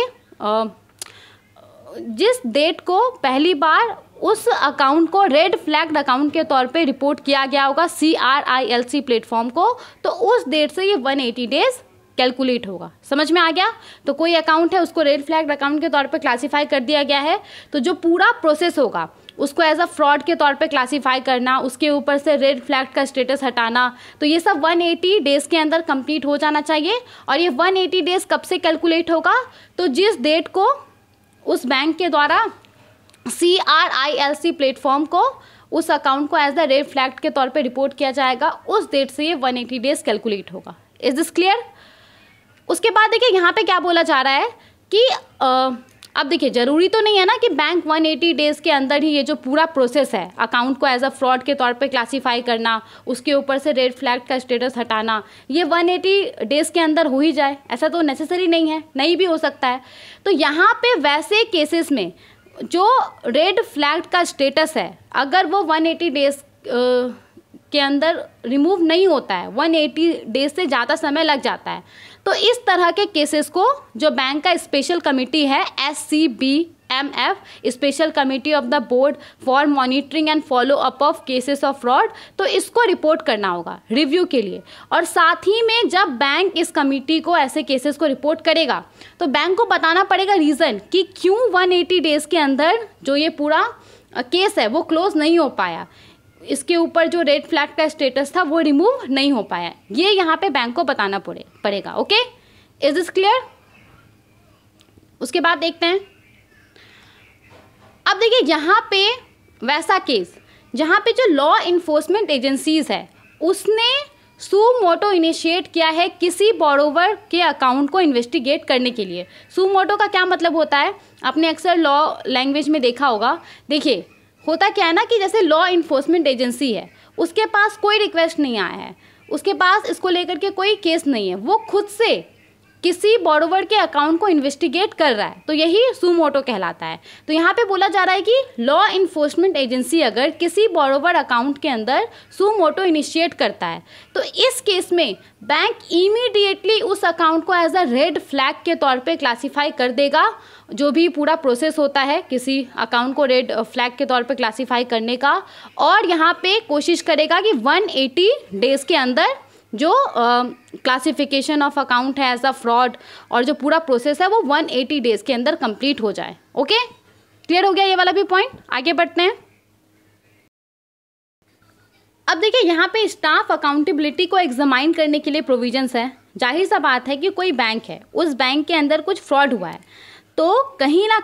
जिस डेट को पहली बार उस अकाउंट को रेड फ्लैग्ड अकाउंट के तौर पे रिपोर्ट किया गया होगा CRILC प्लेटफॉर्म को, तो उस डेट से ये 180 डेज़ कैलकुलेट होगा। समझ में आ गया? तो कोई अकाउंट है, उसको रेड फ्लैग्ड अकाउंट के तौर पे क्लासीफाई कर दिया गया है, तो जो पूरा प्रोसेस होगा उसको एज अ फ्रॉड के तौर पे क्लासीफाई करना, उसके ऊपर से रेड फ्लैग का स्टेटस हटाना, तो ये सब 180 डेज़ के अंदर कंप्लीट हो जाना चाहिए। और ये 180 डेज़ कब से कैलकुलेट होगा? तो जिस डेट को उस बैंक के द्वारा CRILC प्लेटफॉर्म को उस अकाउंट को एज द रेड फ्लैग के तौर पे रिपोर्ट किया जाएगा, उस डेट से ये 180 डेज़ कैलकुलेट होगा। Is this clear? उसके बाद देखिए यहाँ पे क्या बोला जा रहा है कि अब देखिए, ज़रूरी तो नहीं है ना कि बैंक 180 डेज़ के अंदर ही ये जो पूरा प्रोसेस है अकाउंट को एज अ फ्रॉड के तौर पे क्लासीफाई करना, उसके ऊपर से रेड फ्लैग का स्टेटस हटाना, ये 180 डेज़ के अंदर हो ही जाए, ऐसा तो नेसेसरी नहीं है, नहीं भी हो सकता है। तो यहाँ पे वैसे केसेस में जो रेड फ्लैग का स्टेटस है अगर वो 180 डेज के अंदर रिमूव नहीं होता है, 180 डेज से ज़्यादा समय लग जाता है, तो इस तरह के केसेस को जो बैंक का स्पेशल कमेटी है SCBMF, special committee of the board for monitoring and follow up of cases of fraud, तो इसको रिपोर्ट करना होगा रिव्यू के लिए। और साथ ही में जब बैंक इस कमेटी को ऐसे केसेस को रिपोर्ट करेगा तो बैंक को बताना पड़ेगा रीज़न कि क्यों 180 डेज़ के अंदर जो ये पूरा केस है वो क्लोज नहीं हो पाया, इसके ऊपर जो रेड फ्लैग का स्टेटस था वो रिमूव नहीं हो पाया, ये यहाँ पे बैंक को बताना पड़ेगा। Okay, is this clear? उसके बाद देखते हैं, अब देखिए यहाँ पे वैसा केस जहाँ पे जो लॉ इन्फोर्समेंट एजेंसीज है उसने सू मोटो इनिशिएट किया है किसी बोरोवर के अकाउंट को इन्वेस्टिगेट करने के लिए। सू मोटो का क्या मतलब होता है, आपने अक्सर लॉ लैंग्वेज में देखा होगा। देखिए होता क्या है ना कि जैसे लॉ इन्फोर्समेंट एजेंसी है, उसके पास कोई रिक्वेस्ट नहीं आया है, उसके पास इसको लेकर के कोई केस नहीं है, वो खुद से किसी बोरोवर के अकाउंट को इन्वेस्टिगेट कर रहा है, तो यही सू मोटो कहलाता है। तो यहाँ पे बोला जा रहा है कि लॉ इन्फोर्समेंट एजेंसी अगर किसी बोरोवर अकाउंट के अंदर सू मोटो इनिशिएट करता है तो इस केस में बैंक इमीडिएटली उस अकाउंट को एज अ रेड फ्लैग के तौर पे क्लासीफाई कर देगा। जो भी पूरा प्रोसेस होता है किसी अकाउंट को रेड फ्लैग के तौर पे क्लासीफाई करने का, और यहाँ पे कोशिश करेगा कि 180 डेज़ के अंदर जो क्लासिफिकेशन ऑफ अकाउंट है एज अ फ्रॉड और जो पूरा प्रोसेस है वो 180 डेज़ के अंदर कंप्लीट हो जाए। ओके, क्लियर हो गया ये वाला भी पॉइंट? आगे बढ़ते हैं। अब देखिए यहाँ पे स्टाफ अकाउंटेबिलिटी को एग्जामाइन करने के लिए प्रोविजंस है। जाहिर सा बात है कि कोई बैंक है, उस बैंक के अंदर कुछ फ्रॉड हुआ है, तो कहीं ना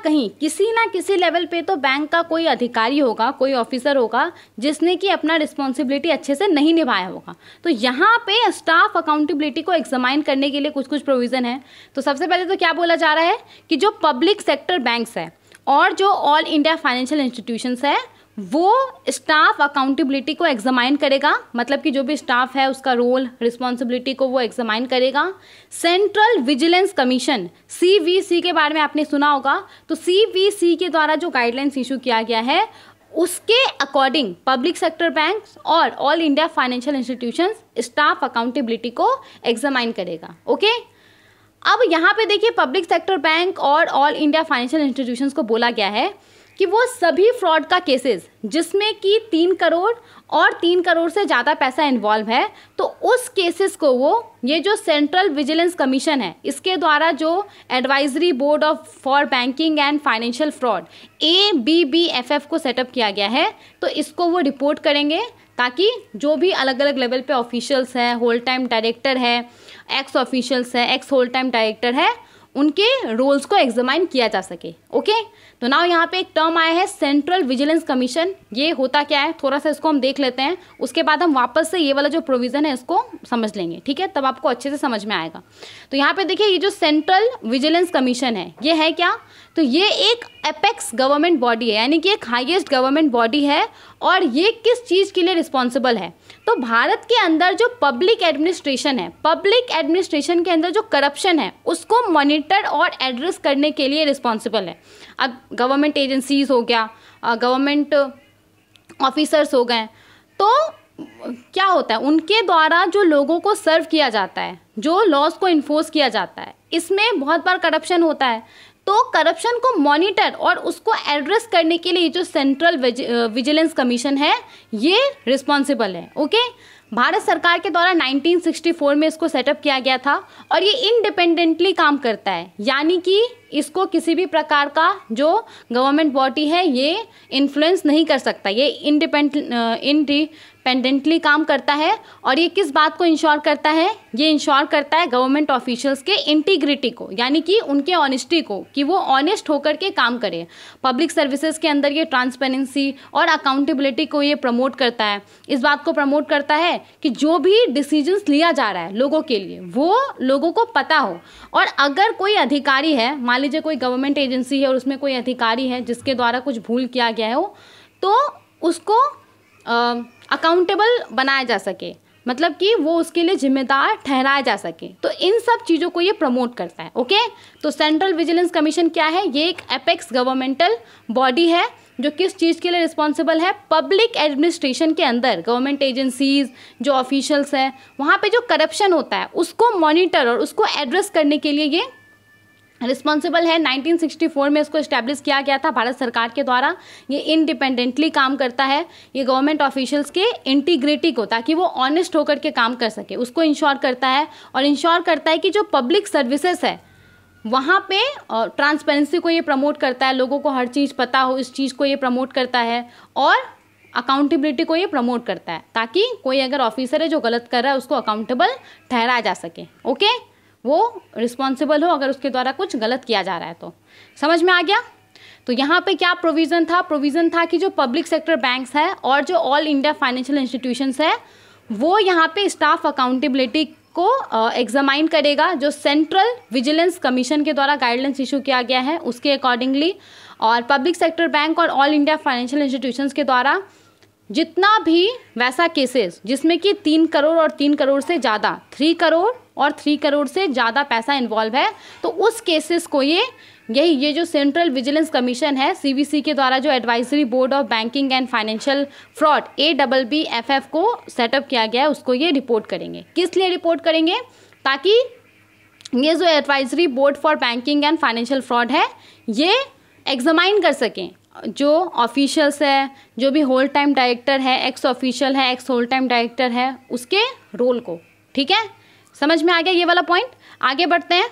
किसी लेवल पे तो बैंक का कोई अधिकारी होगा, कोई ऑफिसर होगा जिसने कि अपना रिस्पॉन्सिबिलिटी अच्छे से नहीं निभाया होगा। तो यहाँ पे स्टाफ अकाउंटेबिलिटी को एग्जामाइन करने के लिए कुछ प्रोविज़न है। तो सबसे पहले तो क्या बोला जा रहा है कि जो पब्लिक सेक्टर बैंक्स है और जो ऑल इंडिया फाइनेंशियल इंस्टीट्यूशंस है वो स्टाफ अकाउंटेबिलिटी को एग्जामाइन करेगा, मतलब कि जो भी स्टाफ है उसका रोल रिस्पॉन्सिबिलिटी को वो एग्जामाइन करेगा। सेंट्रल विजिलेंस कमीशन CVC के बारे में आपने सुना होगा, तो CVC के द्वारा जो गाइडलाइंस इशू किया गया है उसके अकॉर्डिंग पब्लिक सेक्टर बैंक्स और all India financial institutions staff accountability को एग्जामाइन करेगा। ओके, अब यहाँ पे देखिए पब्लिक सेक्टर बैंक और ऑल इंडिया फाइनेंशियल इंस्टीट्यूशंस को बोला गया है कि वो सभी फ्रॉड का केसेस जिसमें कि 3 करोड़ और 3 करोड़ से ज़्यादा पैसा इन्वॉल्व है, तो उस केसेस को वो ये जो सेंट्रल विजिलेंस कमीशन है इसके द्वारा जो advisory board of for banking and financial fraud ABBFF को सेटअप किया गया है, तो इसको वो रिपोर्ट करेंगे ताकि जो भी अलग अलग लेवल पे ऑफिशियल्स हैं, होल टाइम डायरेक्टर है, एक्स ऑफिशियल्स है, एक्स होल टाइम डायरेक्टर है, उनके रोल्स को एग्जामाइन किया जा सके। ओके, तो नाउ यहाँ पे एक टर्म आया है सेंट्रल विजिलेंस कमीशन। ये होता क्या है थोड़ा सा इसको हम देख लेते हैं, उसके बाद हम वापस से ये वाला जो प्रोविज़न है इसको समझ लेंगे, ठीक है, तब आपको अच्छे से समझ में आएगा। तो यहाँ पे देखिए ये जो सेंट्रल विजिलेंस कमीशन है ये है क्या, तो ये एक एपेक्स गवर्नमेंट बॉडी है, यानी कि एक हाईएस्ट गवर्नमेंट बॉडी है। और ये किस चीज़ के लिए रिस्पॉन्सिबल है, तो भारत के अंदर जो पब्लिक एडमिनिस्ट्रेशन है, पब्लिक एडमिनिस्ट्रेशन के अंदर जो करप्शन है उसको मॉनिटर और एड्रेस करने के लिए रिस्पॉन्सिबल है। अब गवर्नमेंट एजेंसीज हो गया, गवर्नमेंट ऑफिसर्स हो गए, तो क्या होता है उनके द्वारा जो लोगों को सर्व किया जाता है, जो लॉज को इन्फोर्स किया जाता है, इसमें बहुत बार करप्शन होता है। तो करप्शन को मॉनिटर और उसको एड्रेस करने के लिए जो सेंट्रल विजिलेंस कमीशन है ये रिस्पॉन्सिबल है। ओके, भारत सरकार के द्वारा 1964 में इसको सेटअप किया गया था और ये इंडिपेंडेंटली काम करता है, यानी कि इसको किसी भी प्रकार का जो गवर्नमेंट बॉडी है ये इन्फ्लुएंस नहीं कर सकता। ये इंडिपेंडेंटली काम करता है और ये किस बात को इंश्योर करता है, ये इंश्योर करता है गवर्नमेंट ऑफिशियल्स के इंटीग्रिटी को, यानी कि उनके ऑनेस्टी को, कि वो ऑनेस्ट होकर के काम करें। पब्लिक सर्विसेज के अंदर ये ट्रांसपेरेंसी और अकाउंटेबिलिटी को ये प्रमोट करता है। इस बात को प्रमोट करता है कि जो भी डिसीजंस लिया जा रहा है लोगों के लिए वो लोगों को पता हो। और अगर कोई अधिकारी है, मान लीजिए कोई गवर्नमेंट एजेंसी है और उसमें कोई अधिकारी है जिसके द्वारा कुछ भूल किया गया हो, तो उसको अकाउंटेबल बनाया जा सके। मतलब कि वो उसके लिए जिम्मेदार ठहराया जा सके। तो इन सब चीज़ों को ये प्रमोट करता है। ओके, तो सेंट्रल विजिलेंस कमीशन क्या है? ये एक एपेक्स गवर्नमेंटल बॉडी है जो किस चीज़ के लिए रिस्पॉन्सिबल है? पब्लिक एडमिनिस्ट्रेशन के अंदर गवर्नमेंट एजेंसीज जो ऑफिशियल्स हैं वहाँ पे जो करप्शन होता है उसको मॉनिटर और उसको एड्रेस करने के लिए ये रिस्पॉन्सिबल है। 1964 में इसको इस्टेब्लिश किया गया था भारत सरकार के द्वारा। ये इंडिपेंडेंटली काम करता है। ये गवर्नमेंट ऑफिशियल्स के इंटीग्रिटी को, ताकि वो ऑनेस्ट होकर के काम कर सके, उसको इंश्योर करता है। और इंश्योर करता है कि जो पब्लिक सर्विसेज है वहाँ पे ट्रांसपेरेंसी को ये प्रमोट करता है, लोगों को हर चीज़ पता हो इस चीज़ को ये प्रमोट करता है। और अकाउंटेबिलिटी को ये प्रमोट करता है, ताकि कोई अगर ऑफिसर है जो गलत कर रहा है उसको अकाउंटेबल ठहराया जा सके। ओके, वो रिस्पॉन्सिबल हो अगर उसके द्वारा कुछ गलत किया जा रहा है। तो समझ में आ गया? तो यहाँ पे क्या प्रोविज़न था? प्रोविज़न था कि जो पब्लिक सेक्टर बैंक्स है और जो ऑल इंडिया फाइनेंशियल इंस्टीट्यूशंस है वो यहाँ पे स्टाफ अकाउंटेबिलिटी को एग्जामाइन करेगा, जो सेंट्रल विजिलेंस कमीशन के द्वारा गाइडलाइंस इशू किया गया है उसके अकॉर्डिंगली। और पब्लिक सेक्टर बैंक और ऑल इंडिया फाइनेंशियल इंस्टीट्यूशंस के द्वारा जितना भी वैसा केसेस जिसमें कि 3 करोड़ और 3 करोड़ से ज़्यादा, 3 करोड़ और 3 करोड़ से ज़्यादा पैसा इन्वॉल्व है, तो उस केसेस को ये जो सेंट्रल विजिलेंस कमीशन है सीवीसी के द्वारा जो advisory board of banking and financial fraud ABBFF को सेटअप किया गया है उसको ये रिपोर्ट करेंगे। किस लिए रिपोर्ट करेंगे? ताकि ये जो advisory board for banking and financial fraud है ये एग्जामाइन कर सकें जो ऑफिशियल्स है, जो भी होल टाइम डायरेक्टर है, एक्स ऑफिशियल है, एक्स होल टाइम डायरेक्टर है, उसके रोल को। ठीक है, समझ में आ गया ये वाला पॉइंट? आगे बढ़ते हैं।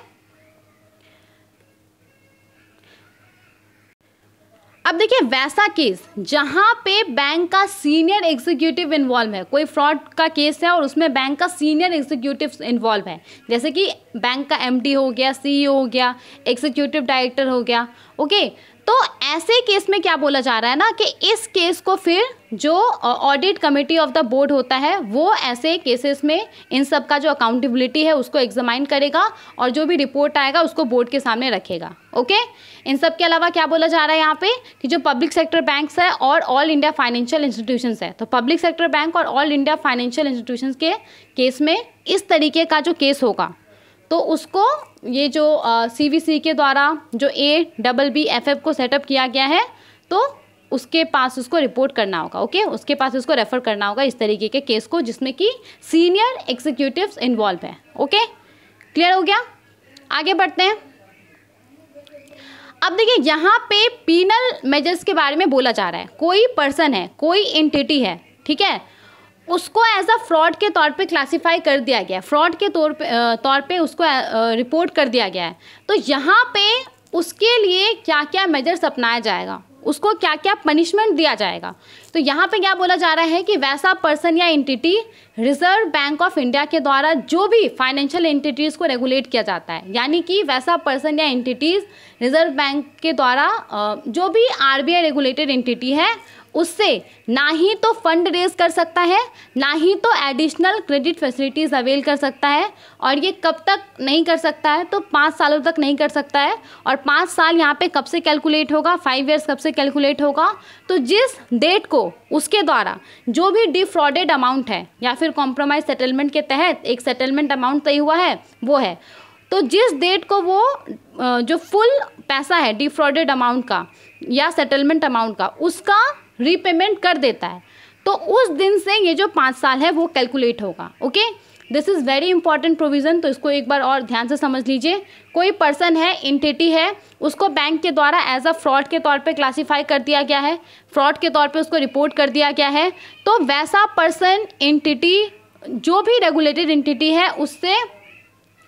अब देखिए वैसा केस जहां पे बैंक का सीनियर एग्जीक्यूटिव इन्वॉल्व है, कोई फ्रॉड का केस है और उसमें बैंक का सीनियर एग्जीक्यूटिव इन्वॉल्व है, जैसे कि बैंक का MD हो गया, CEO हो गया, एग्जीक्यूटिव डायरेक्टर हो गया। ओके, तो ऐसे केस में क्या बोला जा रहा है ना कि इस केस को फिर जो audit committee of the board होता है वो ऐसे केसेस में इन सब का जो अकाउंटेबिलिटी है उसको एग्जामाइन करेगा और जो भी रिपोर्ट आएगा उसको बोर्ड के सामने रखेगा। ओके, इन सब के अलावा क्या बोला जा रहा है यहाँ पे कि जो पब्लिक सेक्टर बैंक्स है और ऑल इंडिया फाइनेंशियल इंस्टीट्यूशंस है, तो पब्लिक सेक्टर बैंक और ऑल इंडिया फाइनेंशियल इंस्टीट्यूशंस के केस में इस तरीके का जो केस होगा तो उसको ये जो CVC के द्वारा जो ABBFF को सेटअप किया गया है तो उसके पास उसको रिपोर्ट करना होगा। ओके, उसके पास उसको रेफर करना होगा इस तरीके के केस को जिसमें कि सीनियर एग्जीक्यूटिव्स इन्वॉल्व है। ओके, क्लियर हो गया? आगे बढ़ते हैं। अब देखिए यहाँ पे पीनल मेजर्स के बारे में बोला जा रहा है। कोई पर्सन है, कोई एंटिटी है, ठीक है, उसको एज अ फ्रॉड के तौर पे क्लासिफाई कर दिया गया है, फ्रॉड के तौर पे उसको रिपोर्ट कर दिया गया है। तो यहाँ पे उसके लिए क्या क्या मेजर्स अपनाया जाएगा, उसको क्या क्या पनिशमेंट दिया जाएगा। तो यहाँ पे क्या बोला जा रहा है कि वैसा पर्सन या entity reserve bank of India के द्वारा जो भी फाइनेंशियल एंटिटीज़ को रेगुलेट किया जाता है, यानी कि वैसा पर्सन या एंटिटीज़ रिजर्व बैंक के द्वारा जो भी RBI रेगुलेटेड एंटिटी है उससे ना ही तो फंड रेज कर सकता है, ना ही तो एडिशनल क्रेडिट फैसिलिटीज़ अवेल कर सकता है। और ये कब तक नहीं कर सकता है? तो 5 सालों तक नहीं कर सकता है। और 5 साल यहाँ पे कब से कैलकुलेट होगा? 5 ईयर्स कब से कैलकुलेट होगा? तो जिस डेट को उसके द्वारा जो भी डिफ्रॉडेड अमाउंट है या फिर कॉम्प्रोमाइज सेटलमेंट के तहत एक सेटलमेंट अमाउंट तय हुआ है वो है, तो जिस डेट को वो जो फुल पैसा है डिफ्रॉडेड अमाउंट का या सेटलमेंट अमाउंट का उसका रीपेमेंट कर देता है, तो उस दिन से ये जो 5 साल है वो कैलकुलेट होगा। Okay, this is very important provision, तो इसको एक बार और ध्यान से समझ लीजिए। कोई पर्सन है, एंटिटी है, उसको बैंक के द्वारा एज अ फ्रॉड के तौर पे क्लासीफाई कर दिया गया है, फ्रॉड के तौर पे उसको रिपोर्ट कर दिया गया है, तो वैसा पर्सन, एंटिटी, जो भी रेगुलेटेड एंटिटी है उससे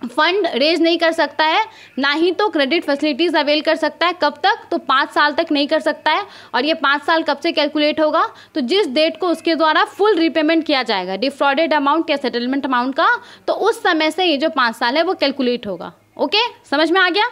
फंड रेज नहीं कर सकता है, ना ही तो क्रेडिट फैसिलिटीज़ अवेल कर सकता है। कब तक? तो 5 साल तक नहीं कर सकता है। और ये 5 साल कब से कैलकुलेट होगा? तो जिस डेट को उसके द्वारा फुल रीपेमेंट किया जाएगा डिफ्रॉडेड अमाउंट या सेटलमेंट अमाउंट का, तो उस समय से ये जो 5 साल है वो कैलकुलेट होगा। ओके, समझ में आ गया?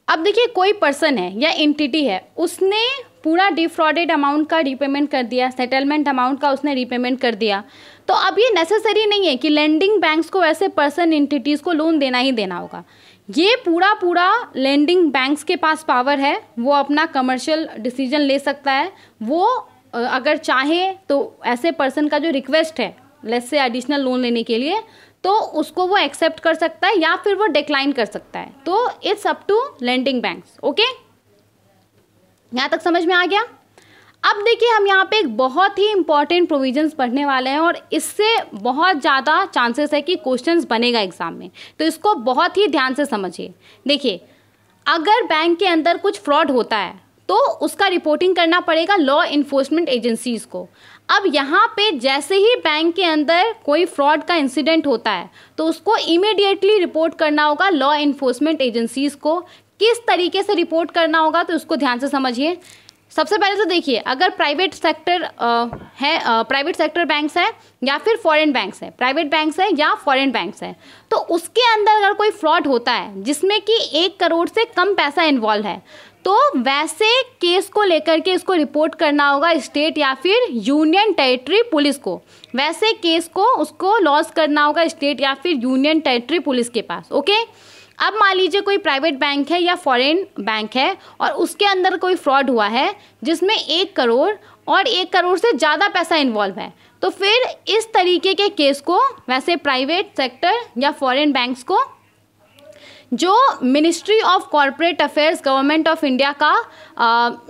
अब देखिए कोई पर्सन है या एंटिटी है, उसने पूरा डिफ्रॉडेड अमाउंट का रीपेमेंट कर दिया, सेटलमेंट अमाउंट का उसने रीपेमेंट कर दिया, तो अब ये नेसेसरी नहीं है कि लेंडिंग बैंक्स को ऐसे पर्सन एंटिटीज़ को लोन देना ही देना होगा। ये पूरा लेंडिंग बैंक्स के पास पावर है, वो अपना कमर्शियल डिसीजन ले सकता है। वो अगर चाहे तो ऐसे पर्सन का जो रिक्वेस्ट है लेट्स से एडिशनल लोन लेने के लिए, तो उसको वो एक्सेप्ट कर सकता है या फिर वो डिक्लाइन कर सकता है। तो it's up to lending banks. Okay, यहाँ तक समझ में आ गया। अब देखिए हम यहाँ पे एक बहुत ही इंपॉर्टेंट प्रोविजंस पढ़ने वाले हैं और इससे बहुत ज़्यादा चांसेस है कि क्वेश्चंस बनेगा एग्जाम में, तो इसको बहुत ही ध्यान से समझिए। देखिए, अगर बैंक के अंदर कुछ फ्रॉड होता है तो उसका रिपोर्टिंग करना पड़ेगा लॉ इन्फोर्समेंट एजेंसीज़ को। अब यहाँ पे जैसे ही बैंक के अंदर कोई फ्रॉड का इंसिडेंट होता है तो उसको इमीडिएटली रिपोर्ट करना होगा लॉ इन्फोर्समेंट एजेंसीज़ को। किस तरीके से रिपोर्ट करना होगा तो उसको ध्यान से समझिए। सबसे पहले तो देखिए, अगर प्राइवेट सेक्टर बैंक्स है या फिर फॉरेन बैंक्स है, प्राइवेट बैंक्स है या फॉरेन बैंक्स है, तो उसके अंदर अगर कोई फ्रॉड होता है जिसमें कि 1 करोड़ से कम पैसा इन्वॉल्व है, तो वैसे केस को लेकर के इसको रिपोर्ट करना होगा स्टेट या फिर यूनियन टेरिटरी पुलिस को। वैसे केस को उसको लॉस करना होगा स्टेट या फिर यूनियन टेरिटरी पुलिस के पास। ओके, अब मान लीजिए कोई प्राइवेट बैंक है या फॉरेन बैंक है और उसके अंदर कोई फ्रॉड हुआ है जिसमें 1 करोड़ और 1 करोड़ से ज़्यादा पैसा इन्वॉल्व है, तो फिर इस तरीके के केस को वैसे प्राइवेट सेक्टर या फॉरेन बैंक्स को जो ministry of corporate affairs government of India का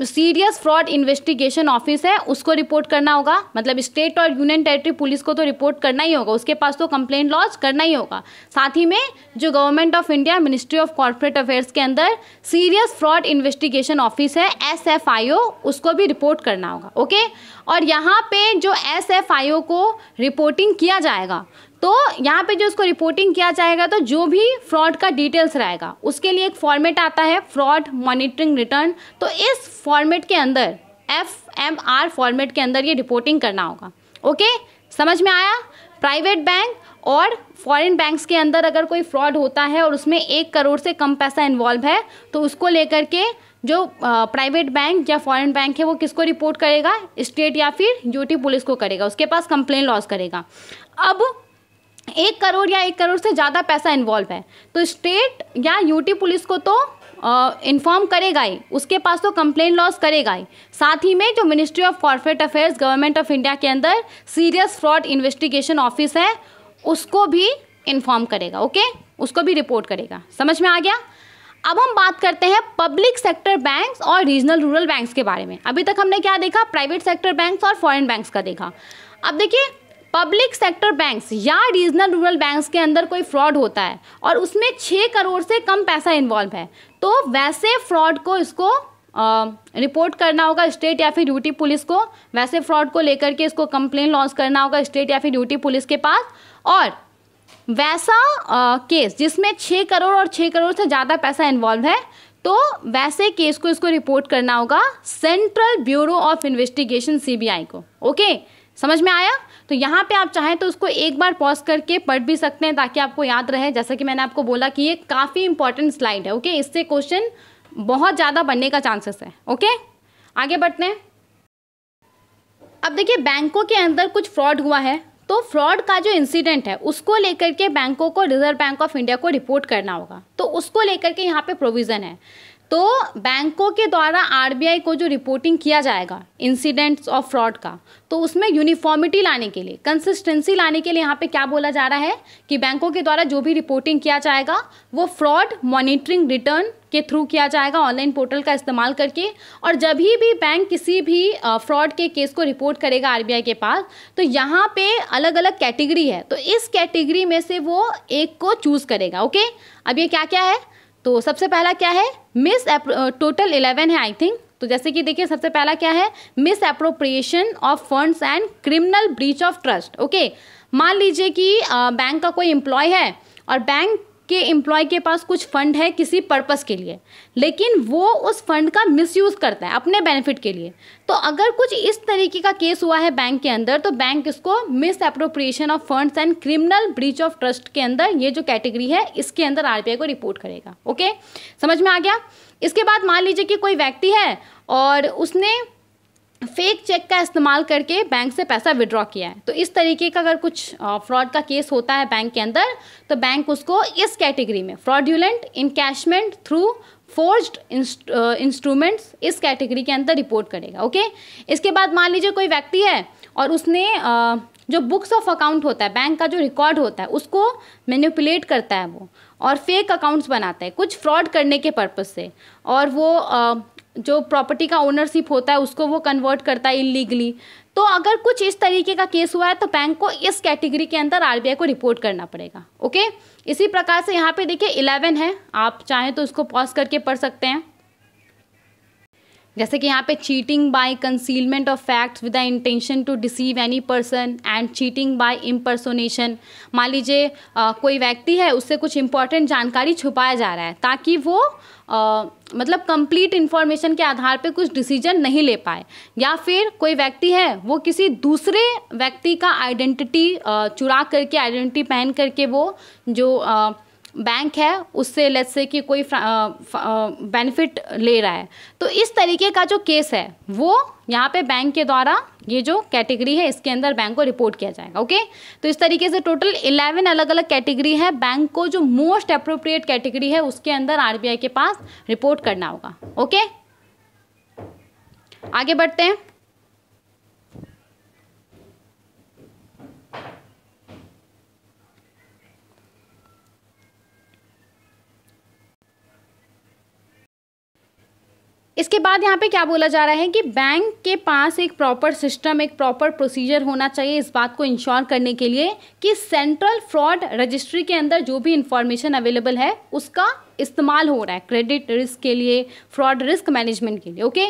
सीरियस फ्रॉड इन्वेस्टिगेशन ऑफिस है उसको रिपोर्ट करना होगा। मतलब स्टेट और यूनियन टेरिटरी पुलिस को तो रिपोर्ट करना ही होगा, उसके पास तो कंप्लेंट लॉन्च करना ही होगा। साथ ही में जो government of India ministry of corporate affairs के अंदर सीरियस फ्रॉड इन्वेस्टिगेशन ऑफिस है SFIO, उसको भी रिपोर्ट करना होगा। ओके, और यहाँ पे जो SFIO को रिपोर्टिंग किया जाएगा, तो यहाँ पे जो उसको रिपोर्टिंग किया जाएगा तो जो भी फ्रॉड का डिटेल्स रहेगा उसके लिए एक फॉर्मेट आता है फ्रॉड मॉनिटरिंग रिटर्न। तो इस फॉर्मेट के अंदर FMR फॉर्मेट के अंदर ये रिपोर्टिंग करना होगा। ओके, समझ में आया। प्राइवेट बैंक और फॉरेन बैंक्स के अंदर अगर कोई फ्रॉड होता है और उसमें 1 करोड़ से कम पैसा इन्वॉल्व है तो उसको लेकर के जो प्राइवेट बैंक या फॉरेन बैंक है वो किसको रिपोर्ट करेगा, स्टेट या फिर यूटी पुलिस को करेगा, उसके पास कंप्लेन लॉन्च करेगा। अब 1 करोड़ या 1 करोड़ से ज़्यादा पैसा इन्वॉल्व है तो स्टेट या यूटी पुलिस को तो इन्फॉर्म करेगा ही, उसके पास तो कंप्लेन लॉन्च करेगा ही। साथ ही में जो ministry of corporate affairs government of India के अंदर सीरियस फ्रॉड इन्वेस्टिगेशन ऑफिस है उसको भी इन्फॉर्म करेगा। ओके, उसको भी रिपोर्ट करेगा। समझ में आ गया। अब हम बात करते हैं पब्लिक सेक्टर बैंक्स और रीजनल रूरल बैंक्स के बारे में। अभी तक हमने क्या देखा, प्राइवेट सेक्टर बैंक्स और फॉरेन बैंक्स का देखा। अब देखिए, पब्लिक सेक्टर बैंक्स या रीजनल रूरल बैंक्स के अंदर कोई फ्रॉड होता है और उसमें 6 करोड़ से कम पैसा इन्वॉल्व है, तो वैसे फ्रॉड को इसको रिपोर्ट करना होगा स्टेट या फिर यूटी पुलिस को। वैसे फ्रॉड को लेकर के इसको कंप्लेन लॉन्च करना होगा स्टेट या फिर यूटी पुलिस के पास। और वैसा केस जिसमें 6 करोड़ और 6 करोड़ से ज़्यादा पैसा इन्वॉल्व है तो वैसे केस को इसको रिपोर्ट करना होगा central bureau of investigation CBI को। ओके, समझ में आया। तो यहाँ पे आप चाहें तो उसको एक बार पॉज करके पढ़ भी सकते हैं ताकि आपको याद रहे। जैसा कि मैंने आपको बोला कि ये काफ़ी इंपॉर्टेंट स्लाइड है। ओके, इससे क्वेश्चन बहुत ज़्यादा बनने का चांसेस है। ओके, आगे बढ़ते हैं। अब देखिए, बैंकों के अंदर कुछ फ्रॉड हुआ है तो फ्रॉड का जो इंसिडेंट है उसको लेकर के बैंकों को रिजर्व बैंक ऑफ इंडिया को रिपोर्ट करना होगा, तो उसको लेकर के यहाँ पे प्रोविज़न है। तो बैंकों के द्वारा RBI को जो रिपोर्टिंग किया जाएगा इंसिडेंट्स ऑफ फ्रॉड का, तो उसमें यूनिफॉर्मिटी लाने के लिए, कंसिस्टेंसी लाने के लिए यहाँ पे क्या बोला जा रहा है कि बैंकों के द्वारा जो भी रिपोर्टिंग किया जाएगा वो फ्रॉड मॉनिटरिंग रिटर्न के थ्रू किया जाएगा, ऑनलाइन पोर्टल का इस्तेमाल करके। और जब भी बैंक किसी भी फ्रॉड के केस को रिपोर्ट करेगा RBI के पास, तो यहाँ पे अलग अलग कैटेगरी है, तो इस कैटेगरी में से वो एक को चूज़ करेगा। ओके, अब ये क्या क्या है, तो सबसे पहला क्या है, टोटल 11 है आई थिंक। तो जैसे कि देखिए, सबसे पहला क्या है, miss appropriation of funds and criminal breach of trust. Okay, मान लीजिए कि बैंक का कोई एम्प्लॉय है और बैंक के एम्प्लॉय के पास कुछ फंड है किसी पर्पस के लिए, लेकिन वो उस फंड का मिसयूज़ करता है अपने बेनिफिट के लिए। तो अगर कुछ इस तरीके का केस हुआ है बैंक के अंदर, तो बैंक इसको miss appropriation of funds and criminal breach of trust के अंदर, ये जो कैटेगरी है इसके अंदर RBI को रिपोर्ट करेगा। ओके, समझ में आ गया। इसके बाद मान लीजिए कि कोई व्यक्ति है और उसने फेक चेक का इस्तेमाल करके बैंक से पैसा विड्रॉ किया है, तो इस तरीके का अगर कुछ फ्रॉड का केस होता है बैंक के अंदर, तो बैंक उसको इस कैटेगरी में fraudulent encashment through forged instruments, इस कैटेगरी के अंदर रिपोर्ट करेगा। ओके, इसके बाद मान लीजिए कोई व्यक्ति है और उसने जो बुक्स ऑफ अकाउंट होता है, बैंक का जो रिकॉर्ड होता है, उसको मैनिपुलेट करता है वो, और फेक अकाउंट्स बनाता है कुछ फ्रॉड करने के पर्पस से, और वो जो प्रॉपर्टी का ओनरशिप होता है उसको वो कन्वर्ट करता है इलीगली। तो अगर कुछ इस तरीके का केस हुआ है तो बैंक को इस कैटेगरी के अंदर आरबीआई को रिपोर्ट करना पड़ेगा। ओके, इसी प्रकार से यहाँ पे देखिए 11 है, आप चाहें तो इसको पॉज करके पढ़ सकते हैं। जैसे कि यहाँ पे cheating by concealment of facts with the intention to deceive any person and cheating by impersonation. मान लीजिए कोई व्यक्ति है, उससे कुछ इंपॉर्टेंट जानकारी छुपाया जा रहा है ताकि वो मतलब कंप्लीट इन्फॉर्मेशन के आधार पे कुछ डिसीजन नहीं ले पाए, या फिर कोई व्यक्ति है वो किसी दूसरे व्यक्ति का आइडेंटिटी चुरा करके, आइडेंटिटी पहन करके वो जो बैंक है उससे लेट्स से कि कोई बेनिफिट ले रहा है। तो इस तरीके का जो केस है वो यहाँ पे बैंक के द्वारा, ये जो कैटेगरी है इसके अंदर बैंक को रिपोर्ट किया जाएगा। ओके, तो इस तरीके से टोटल 11 अलग अलग कैटेगरी है। बैंक को जो मोस्ट अप्रोप्रिएट कैटेगरी है उसके अंदर आरबीआई के पास रिपोर्ट करना होगा। ओके, आगे बढ़ते हैं। इसके बाद यहाँ पे क्या बोला जा रहा है कि बैंक के पास एक प्रॉपर सिस्टम, एक प्रॉपर प्रोसीजर होना चाहिए इस बात को इंश्योर करने के लिए कि सेंट्रल फ्रॉड रजिस्ट्री के अंदर जो भी इंफॉर्मेशन अवेलेबल है उसका इस्तेमाल हो रहा है क्रेडिट रिस्क के लिए, फ्रॉड रिस्क मैनेजमेंट के लिए। ओके,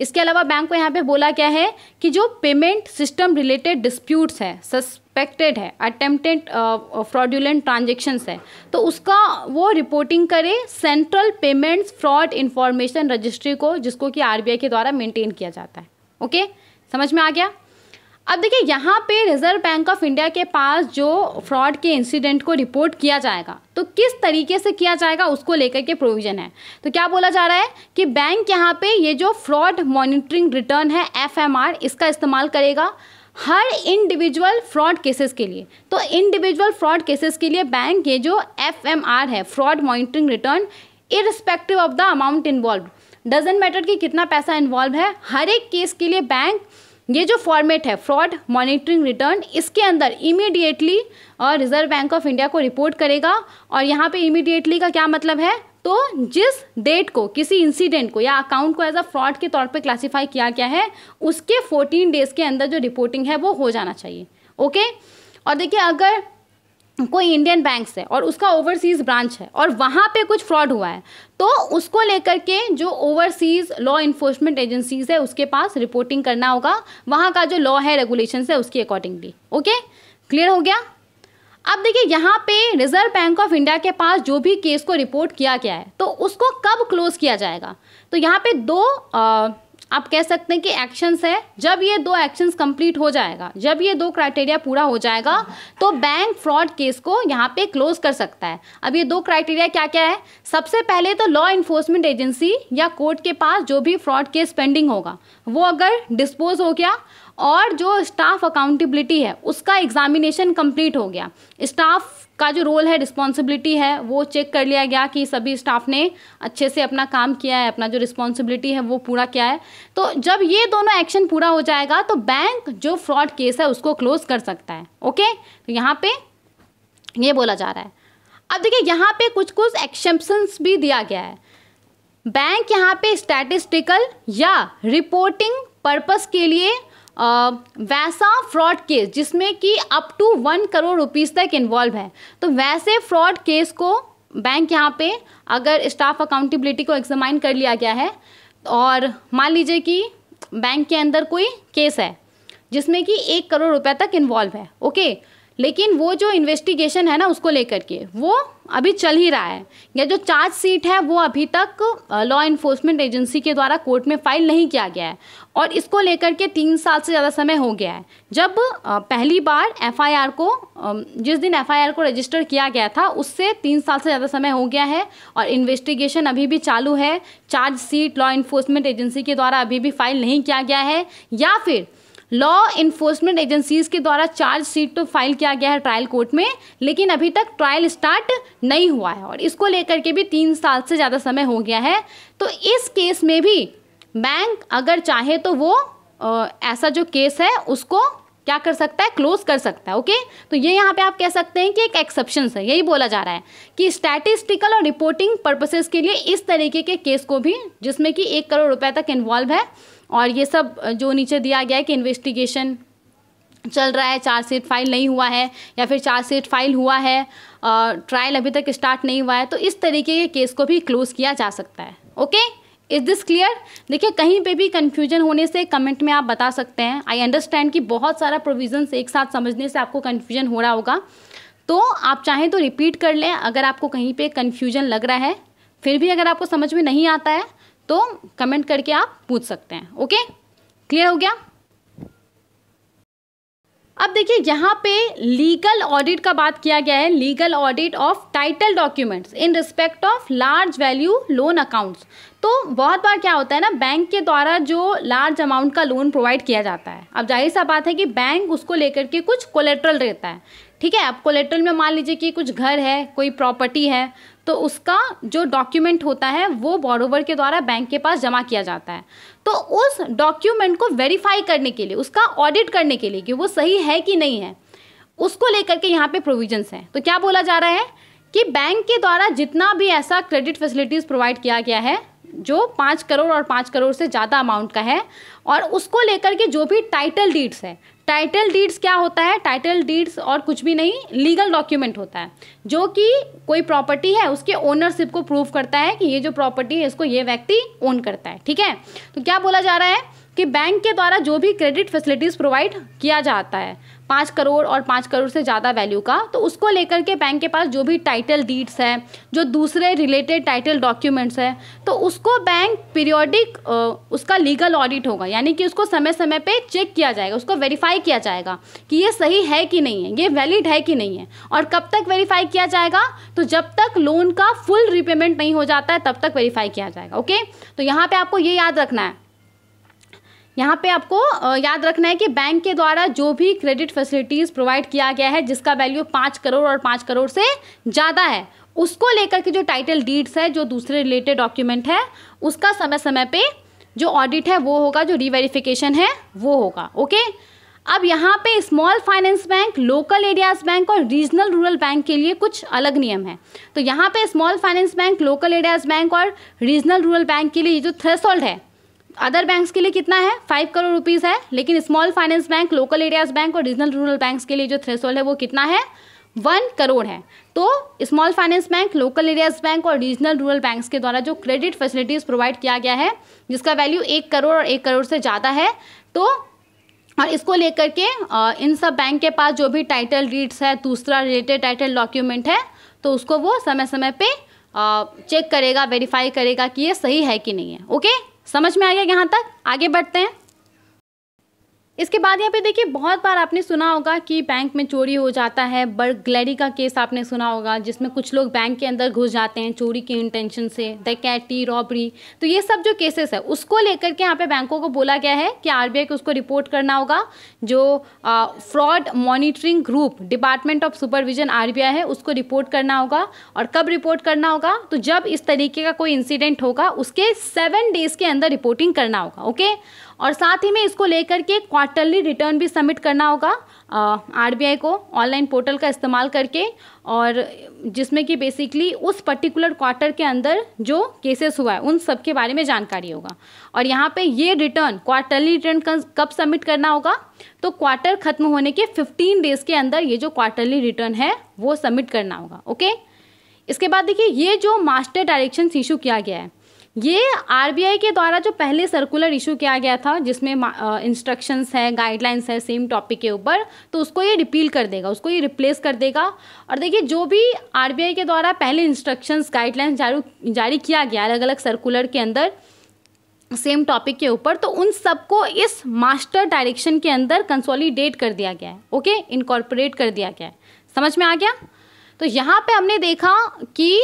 इसके अलावा बैंक को यहाँ पे बोला क्या है कि जो पेमेंट सिस्टम रिलेटेड डिस्प्यूट्स है, सस्पेक्टेड है, अटेम्प्टेड फ्रॉडुलेंट ट्रांजेक्शंस है, तो उसका वो रिपोर्टिंग करे central payments fraud information registry को, जिसको कि आरबीआई के द्वारा मेंटेन किया जाता है। ओके, समझ में आ गया। अब देखिए यहाँ पे रिजर्व बैंक ऑफ इंडिया के पास जो फ्रॉड के इंसिडेंट को रिपोर्ट किया जाएगा तो किस तरीके से किया जाएगा उसको लेकर के प्रोविजन है। तो क्या बोला जा रहा है कि बैंक यहाँ पे ये जो फ्रॉड मॉनिटरिंग रिटर्न है FMR, इसका इस्तेमाल करेगा हर इंडिविजुअल फ्रॉड केसेस के लिए। तो इंडिविजुअल फ्रॉड केसेस के लिए बैंक ये जो FMR है, fraud monitoring return, irrespective of the amount involve, doesn't matter कि कितना पैसा इन्वॉल्व है, हर एक केस के लिए बैंक ये जो फॉर्मेट है फ्रॉड मॉनिटरिंग रिटर्न, इसके अंदर इमीडिएटली और रिजर्व बैंक ऑफ इंडिया को रिपोर्ट करेगा। और यहाँ पे इमीडिएटली का क्या मतलब है, तो जिस डेट को किसी इंसिडेंट को या अकाउंट को एज अ फ्रॉड के तौर पे क्लासिफाई किया गया है उसके 14 डेज के अंदर जो रिपोर्टिंग है वो हो जाना चाहिए। ओके, और देखिए अगर कोई इंडियन बैंक है और उसका ओवरसीज़ ब्रांच है और वहाँ पे कुछ फ्रॉड हुआ है तो उसको लेकर के जो ओवरसीज़ लॉ इन्फोर्समेंट एजेंसीज है उसके पास रिपोर्टिंग करना होगा, वहाँ का जो लॉ है, रेगुलेशंस है उसकी अकॉर्डिंगली। ओके, क्लियर हो गया। अब देखिए यहाँ पे रिजर्व बैंक ऑफ इंडिया के पास जो भी केस को रिपोर्ट किया गया है तो उसको कब क्लोज किया जाएगा, तो यहाँ पे दो आप कह सकते हैं कि एक्शंस है। जब ये दो एक्शंस कंप्लीट हो जाएगा, जब ये दो क्राइटेरिया पूरा हो जाएगा तो बैंक फ्रॉड केस को यहाँ पे क्लोज कर सकता है। अब ये दो क्राइटेरिया क्या क्या है, सबसे पहले तो लॉ इन्फोर्समेंट एजेंसी या कोर्ट के पास जो भी फ्रॉड केस पेंडिंग होगा वो अगर डिस्पोज हो गया और जो स्टाफ अकाउंटेबिलिटी है उसका एग्जामिनेशन कंप्लीट हो गया, स्टाफ का जो रोल है, रिस्पॉन्सिबिलिटी है, वो चेक कर लिया गया कि सभी स्टाफ ने अच्छे से अपना काम किया है, अपना जो रिस्पॉन्सिबिलिटी है वो पूरा किया है, तो जब ये दोनों एक्शन पूरा हो जाएगा तो बैंक जो फ्रॉड केस है उसको क्लोज कर सकता है। ओके, तो यहाँ पे ये बोला जा रहा है। अब देखिए यहाँ पे कुछ कुछ एक्सेप्शंस भी दिया गया है। बैंक यहाँ पे स्टैटिस्टिकल या रिपोर्टिंग पर्पस के लिए वैसा फ्रॉड केस जिसमें कि अप टू 1 करोड़ रुपीस तक इन्वॉल्व है, तो वैसे फ्रॉड केस को बैंक यहाँ पे अगर स्टाफ अकाउंटेबिलिटी को एग्जामाइन कर लिया गया है और मान लीजिए कि बैंक के अंदर कोई केस है जिसमें कि 1 करोड़ रुपए तक इन्वॉल्व है। ओके, लेकिन वो जो इन्वेस्टिगेशन है ना उसको लेकर के वो अभी चल ही रहा है, या जो चार्ज शीट है वो अभी तक लॉ इन्फोर्समेंट एजेंसी के द्वारा कोर्ट में फाइल नहीं किया गया है और इसको लेकर के 3 साल से ज़्यादा समय हो गया है। जब पहली बार FIR को जिस दिन FIR को रजिस्टर किया गया था उससे 3 साल से ज़्यादा समय हो गया है और इन्वेस्टिगेशन अभी भी चालू है, charge sheet law enforcement agency के द्वारा अभी भी फाइल नहीं किया गया है, या फिर लॉ इन्फोर्समेंट एजेंसीज के द्वारा चार्ज शीट तो फाइल किया गया है ट्रायल कोर्ट में, लेकिन अभी तक ट्रायल स्टार्ट नहीं हुआ है और इसको लेकर के भी 3 साल से ज़्यादा समय हो गया है। तो इस केस में भी बैंक अगर चाहे तो वो ऐसा जो केस है उसको क्या कर सकता है, क्लोज कर सकता है। ओके, तो ये यहाँ पे आप कह सकते हैं कि एक एक्सेप्शन है, यही बोला जा रहा है कि स्टैटिस्टिकल और रिपोर्टिंग पर्पसेस के लिए इस तरीके के केस को भी, जिसमें कि 1 करोड़ रुपए तक इन्वॉल्व है, और ये सब जो नीचे दिया गया है कि इन्वेस्टिगेशन चल रहा है, चार्जशीट फाइल नहीं हुआ है, या फिर चार्जशीट फाइल हुआ है, ट्रायल अभी तक स्टार्ट नहीं हुआ है, तो इस तरीके के केस को भी क्लोज किया जा सकता है। Okay, is this clear? देखिए, कहीं पे भी कन्फ्यूजन होने से कमेंट में आप बता सकते हैं। आई अंडरस्टैंड कि बहुत सारा प्रोविजंस एक साथ समझने से आपको कन्फ्यूजन हो रहा होगा, तो आप चाहें तो रिपीट कर लें अगर आपको कहीं पे कन्फ्यूजन लग रहा है। फिर भी अगर आपको समझ में नहीं आता है तो कमेंट करके आप पूछ सकते हैं। ओके, क्लियर हो गया? अब देखिए, यहाँ पे लीगल ऑडिट का बात किया गया है, legal audit of title documents in respect of large value loan accounts. तो बहुत बार क्या होता है ना, बैंक के द्वारा जो लार्ज अमाउंट का लोन प्रोवाइड किया जाता है, अब जाहिर सा बात है कि बैंक उसको लेकर के कुछ कोलेट्रल रहता है। ठीक है, अब कोलेट्रल में मान लीजिए कि कुछ घर है, कोई प्रॉपर्टी है, तो उसका जो डॉक्यूमेंट होता है वो बोरोवर के द्वारा बैंक के पास जमा किया जाता है। तो उस डॉक्यूमेंट को वेरीफाई करने के लिए, उसका ऑडिट करने के लिए कि वो सही है कि नहीं है, उसको लेकर के यहाँ पे प्रोविजंस हैं। तो क्या बोला जा रहा है कि बैंक के द्वारा जितना भी ऐसा क्रेडिट फैसिलिटीज़ प्रोवाइड किया गया है जो 5 करोड़ और 5 करोड़ से ज़्यादा अमाउंट का है, और उसको लेकर के जो भी टाइटल डीड्स है, टाइटल डीड्स क्या होता है, टाइटल डीड्स और कुछ भी नहीं, लीगल डॉक्यूमेंट होता है जो कि कोई प्रॉपर्टी है उसके ओनरशिप को प्रूव करता है कि ये जो प्रॉपर्टी है इसको ये व्यक्ति ओन करता है। ठीक है, तो क्या बोला जा रहा है कि बैंक के द्वारा जो भी क्रेडिट फैसिलिटीज़ प्रोवाइड किया जाता है 5 करोड़ और 5 करोड़ से ज़्यादा वैल्यू का, तो उसको लेकर के बैंक के पास जो भी टाइटल डीड्स है, जो दूसरे रिलेटेड टाइटल डॉक्यूमेंट्स है, तो उसको बैंक पीरियोडिक उसका लीगल ऑडिट होगा, यानी कि उसको समय समय पे चेक किया जाएगा, उसको वेरीफाई किया जाएगा कि ये सही है कि नहीं है, ये वैलिड है कि नहीं है। और कब तक वेरीफाई किया जाएगा, तो जब तक लोन का फुल रिपेमेंट नहीं हो जाता है तब तक वेरीफाई किया जाएगा। ओके, तो यहाँ पे आपको ये याद रखना है, यहाँ पे आपको याद रखना है कि बैंक के द्वारा जो भी क्रेडिट फैसिलिटीज़ प्रोवाइड किया गया है जिसका वैल्यू 5 करोड़ और 5 करोड़ से ज़्यादा है, उसको लेकर के जो टाइटल डीड्स है, जो दूसरे रिलेटेड डॉक्यूमेंट है, उसका समय समय पे जो ऑडिट है वो होगा, जो रीवेरिफिकेशन है वो होगा। ओके, अब यहाँ पे small finance bank, local areas bank और रीजनल रूरल बैंक के लिए कुछ अलग नियम है। तो यहाँ पे small finance bank, local areas bank और रीजनल रूरल बैंक के लिए ये जो थ्रेशोल्ड है, अदर बैंक्स के लिए कितना है, 5 करोड़ रुपीज़ है, लेकिन small finance bank, local areas bank और रीजनल रूरल बैंक्स के लिए जो थ्रेशोल्ड है वो कितना है, 1 करोड़ है। तो small finance bank, local areas bank और रीजनल रूरल बैंक्स के द्वारा जो क्रेडिट फैसिलिटीज़ प्रोवाइड किया गया है जिसका वैल्यू 1 करोड़ और 1 करोड़ से ज़्यादा है, तो और इसको लेकर के इन सब बैंक के पास जो भी टाइटल डीड्स है, दूसरा रिलेटेड टाइटल डॉक्यूमेंट है, तो उसको वो समय समय पे चेक करेगा, वेरीफाई करेगा कि ये सही है कि नहीं है। ओके, समझ में आ गया? यहाँ तक आगे बढ़ते हैं। इसके बाद यहाँ पे देखिए, बहुत बार आपने सुना होगा कि बैंक में चोरी हो जाता है, बर्गलरी का केस आपने सुना होगा, जिसमें कुछ लोग बैंक के अंदर घुस जाते हैं चोरी के इंटेंशन से, डकैती, रॉबरी। तो ये सब जो केसेस है उसको लेकर के यहाँ पे बैंकों को बोला गया है कि आरबीआई को उसको रिपोर्ट करना होगा, जो fraud monitoring group department of supervision RBI है उसको रिपोर्ट करना होगा। और कब रिपोर्ट करना होगा, तो जब इस तरीके का कोई इंसिडेंट होगा उसके 7 डेज के अंदर रिपोर्टिंग करना होगा। ओके, और साथ ही में इसको लेकर के क्वार्टरली रिटर्न भी सबमिट करना होगा आरबीआई को ऑनलाइन पोर्टल का इस्तेमाल करके, और जिसमें कि बेसिकली उस पर्टिकुलर क्वार्टर के अंदर जो केसेस हुआ है उन सब के बारे में जानकारी होगा। और यहाँ पे ये रिटर्न, क्वार्टरली रिटर्न कब सबमिट करना होगा, तो क्वार्टर खत्म होने के 15 डेज के अंदर ये जो क्वार्टरली रिटर्न है वो सबमिट करना होगा। ओके, इसके बाद देखिए, ये जो मास्टर डायरेक्शंस इशू किया गया है, ये आरबीआई के द्वारा जो पहले सर्कुलर इशू किया गया था जिसमें इंस्ट्रक्शंस है, गाइडलाइंस है सेम टॉपिक के ऊपर, तो उसको ये रिपील कर देगा, उसको ये रिप्लेस कर देगा। और देखिए, जो भी आरबीआई के द्वारा पहले इंस्ट्रक्शंस, गाइडलाइंस जारी किया गया अलग अलग सर्कुलर के अंदर सेम टॉपिक के ऊपर, तो उन सबको इस मास्टर डायरेक्शन के अंदर कंसोलिडेट कर दिया गया है। ओके, इनकॉर्पोरेट कर दिया गया है। समझ में आ गया? तो यहाँ पे हमने देखा कि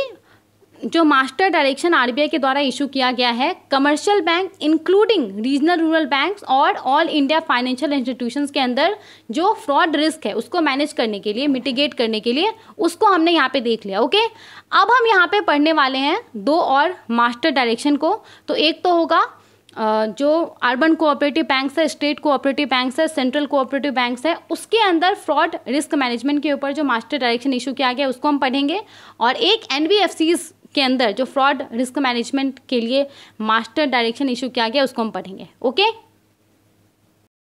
जो मास्टर डायरेक्शन आरबीआई के द्वारा इशू किया गया है, commercial bank including regional rural banks और ऑल इंडिया फाइनेंशियल इंस्टीट्यूशंस के अंदर जो फ्रॉड रिस्क है उसको मैनेज करने के लिए, मिटिगेट करने के लिए, उसको हमने यहाँ पे देख लिया। ओके, अब हम यहाँ पे पढ़ने वाले हैं 2 और मास्टर डायरेक्शन को। तो एक तो होगा जो अर्बन कोऑपरेटिव बैंक्स है, स्टेट कोऑपरेटिव बैंक्स है, सेंट्रल कोऑपरेटिव बैंक्स है, उसके अंदर फ्रॉड रिस्क मैनेजमेंट के ऊपर जो मास्टर डायरेक्शन इशू किया गया उसको हम पढ़ेंगे। और एक एनबीएफसीज के अंदर जो फ्रॉड रिस्क मैनेजमेंट के लिए मास्टर डायरेक्शन इशू किया गया उसको हम पढ़ेंगे। ओके।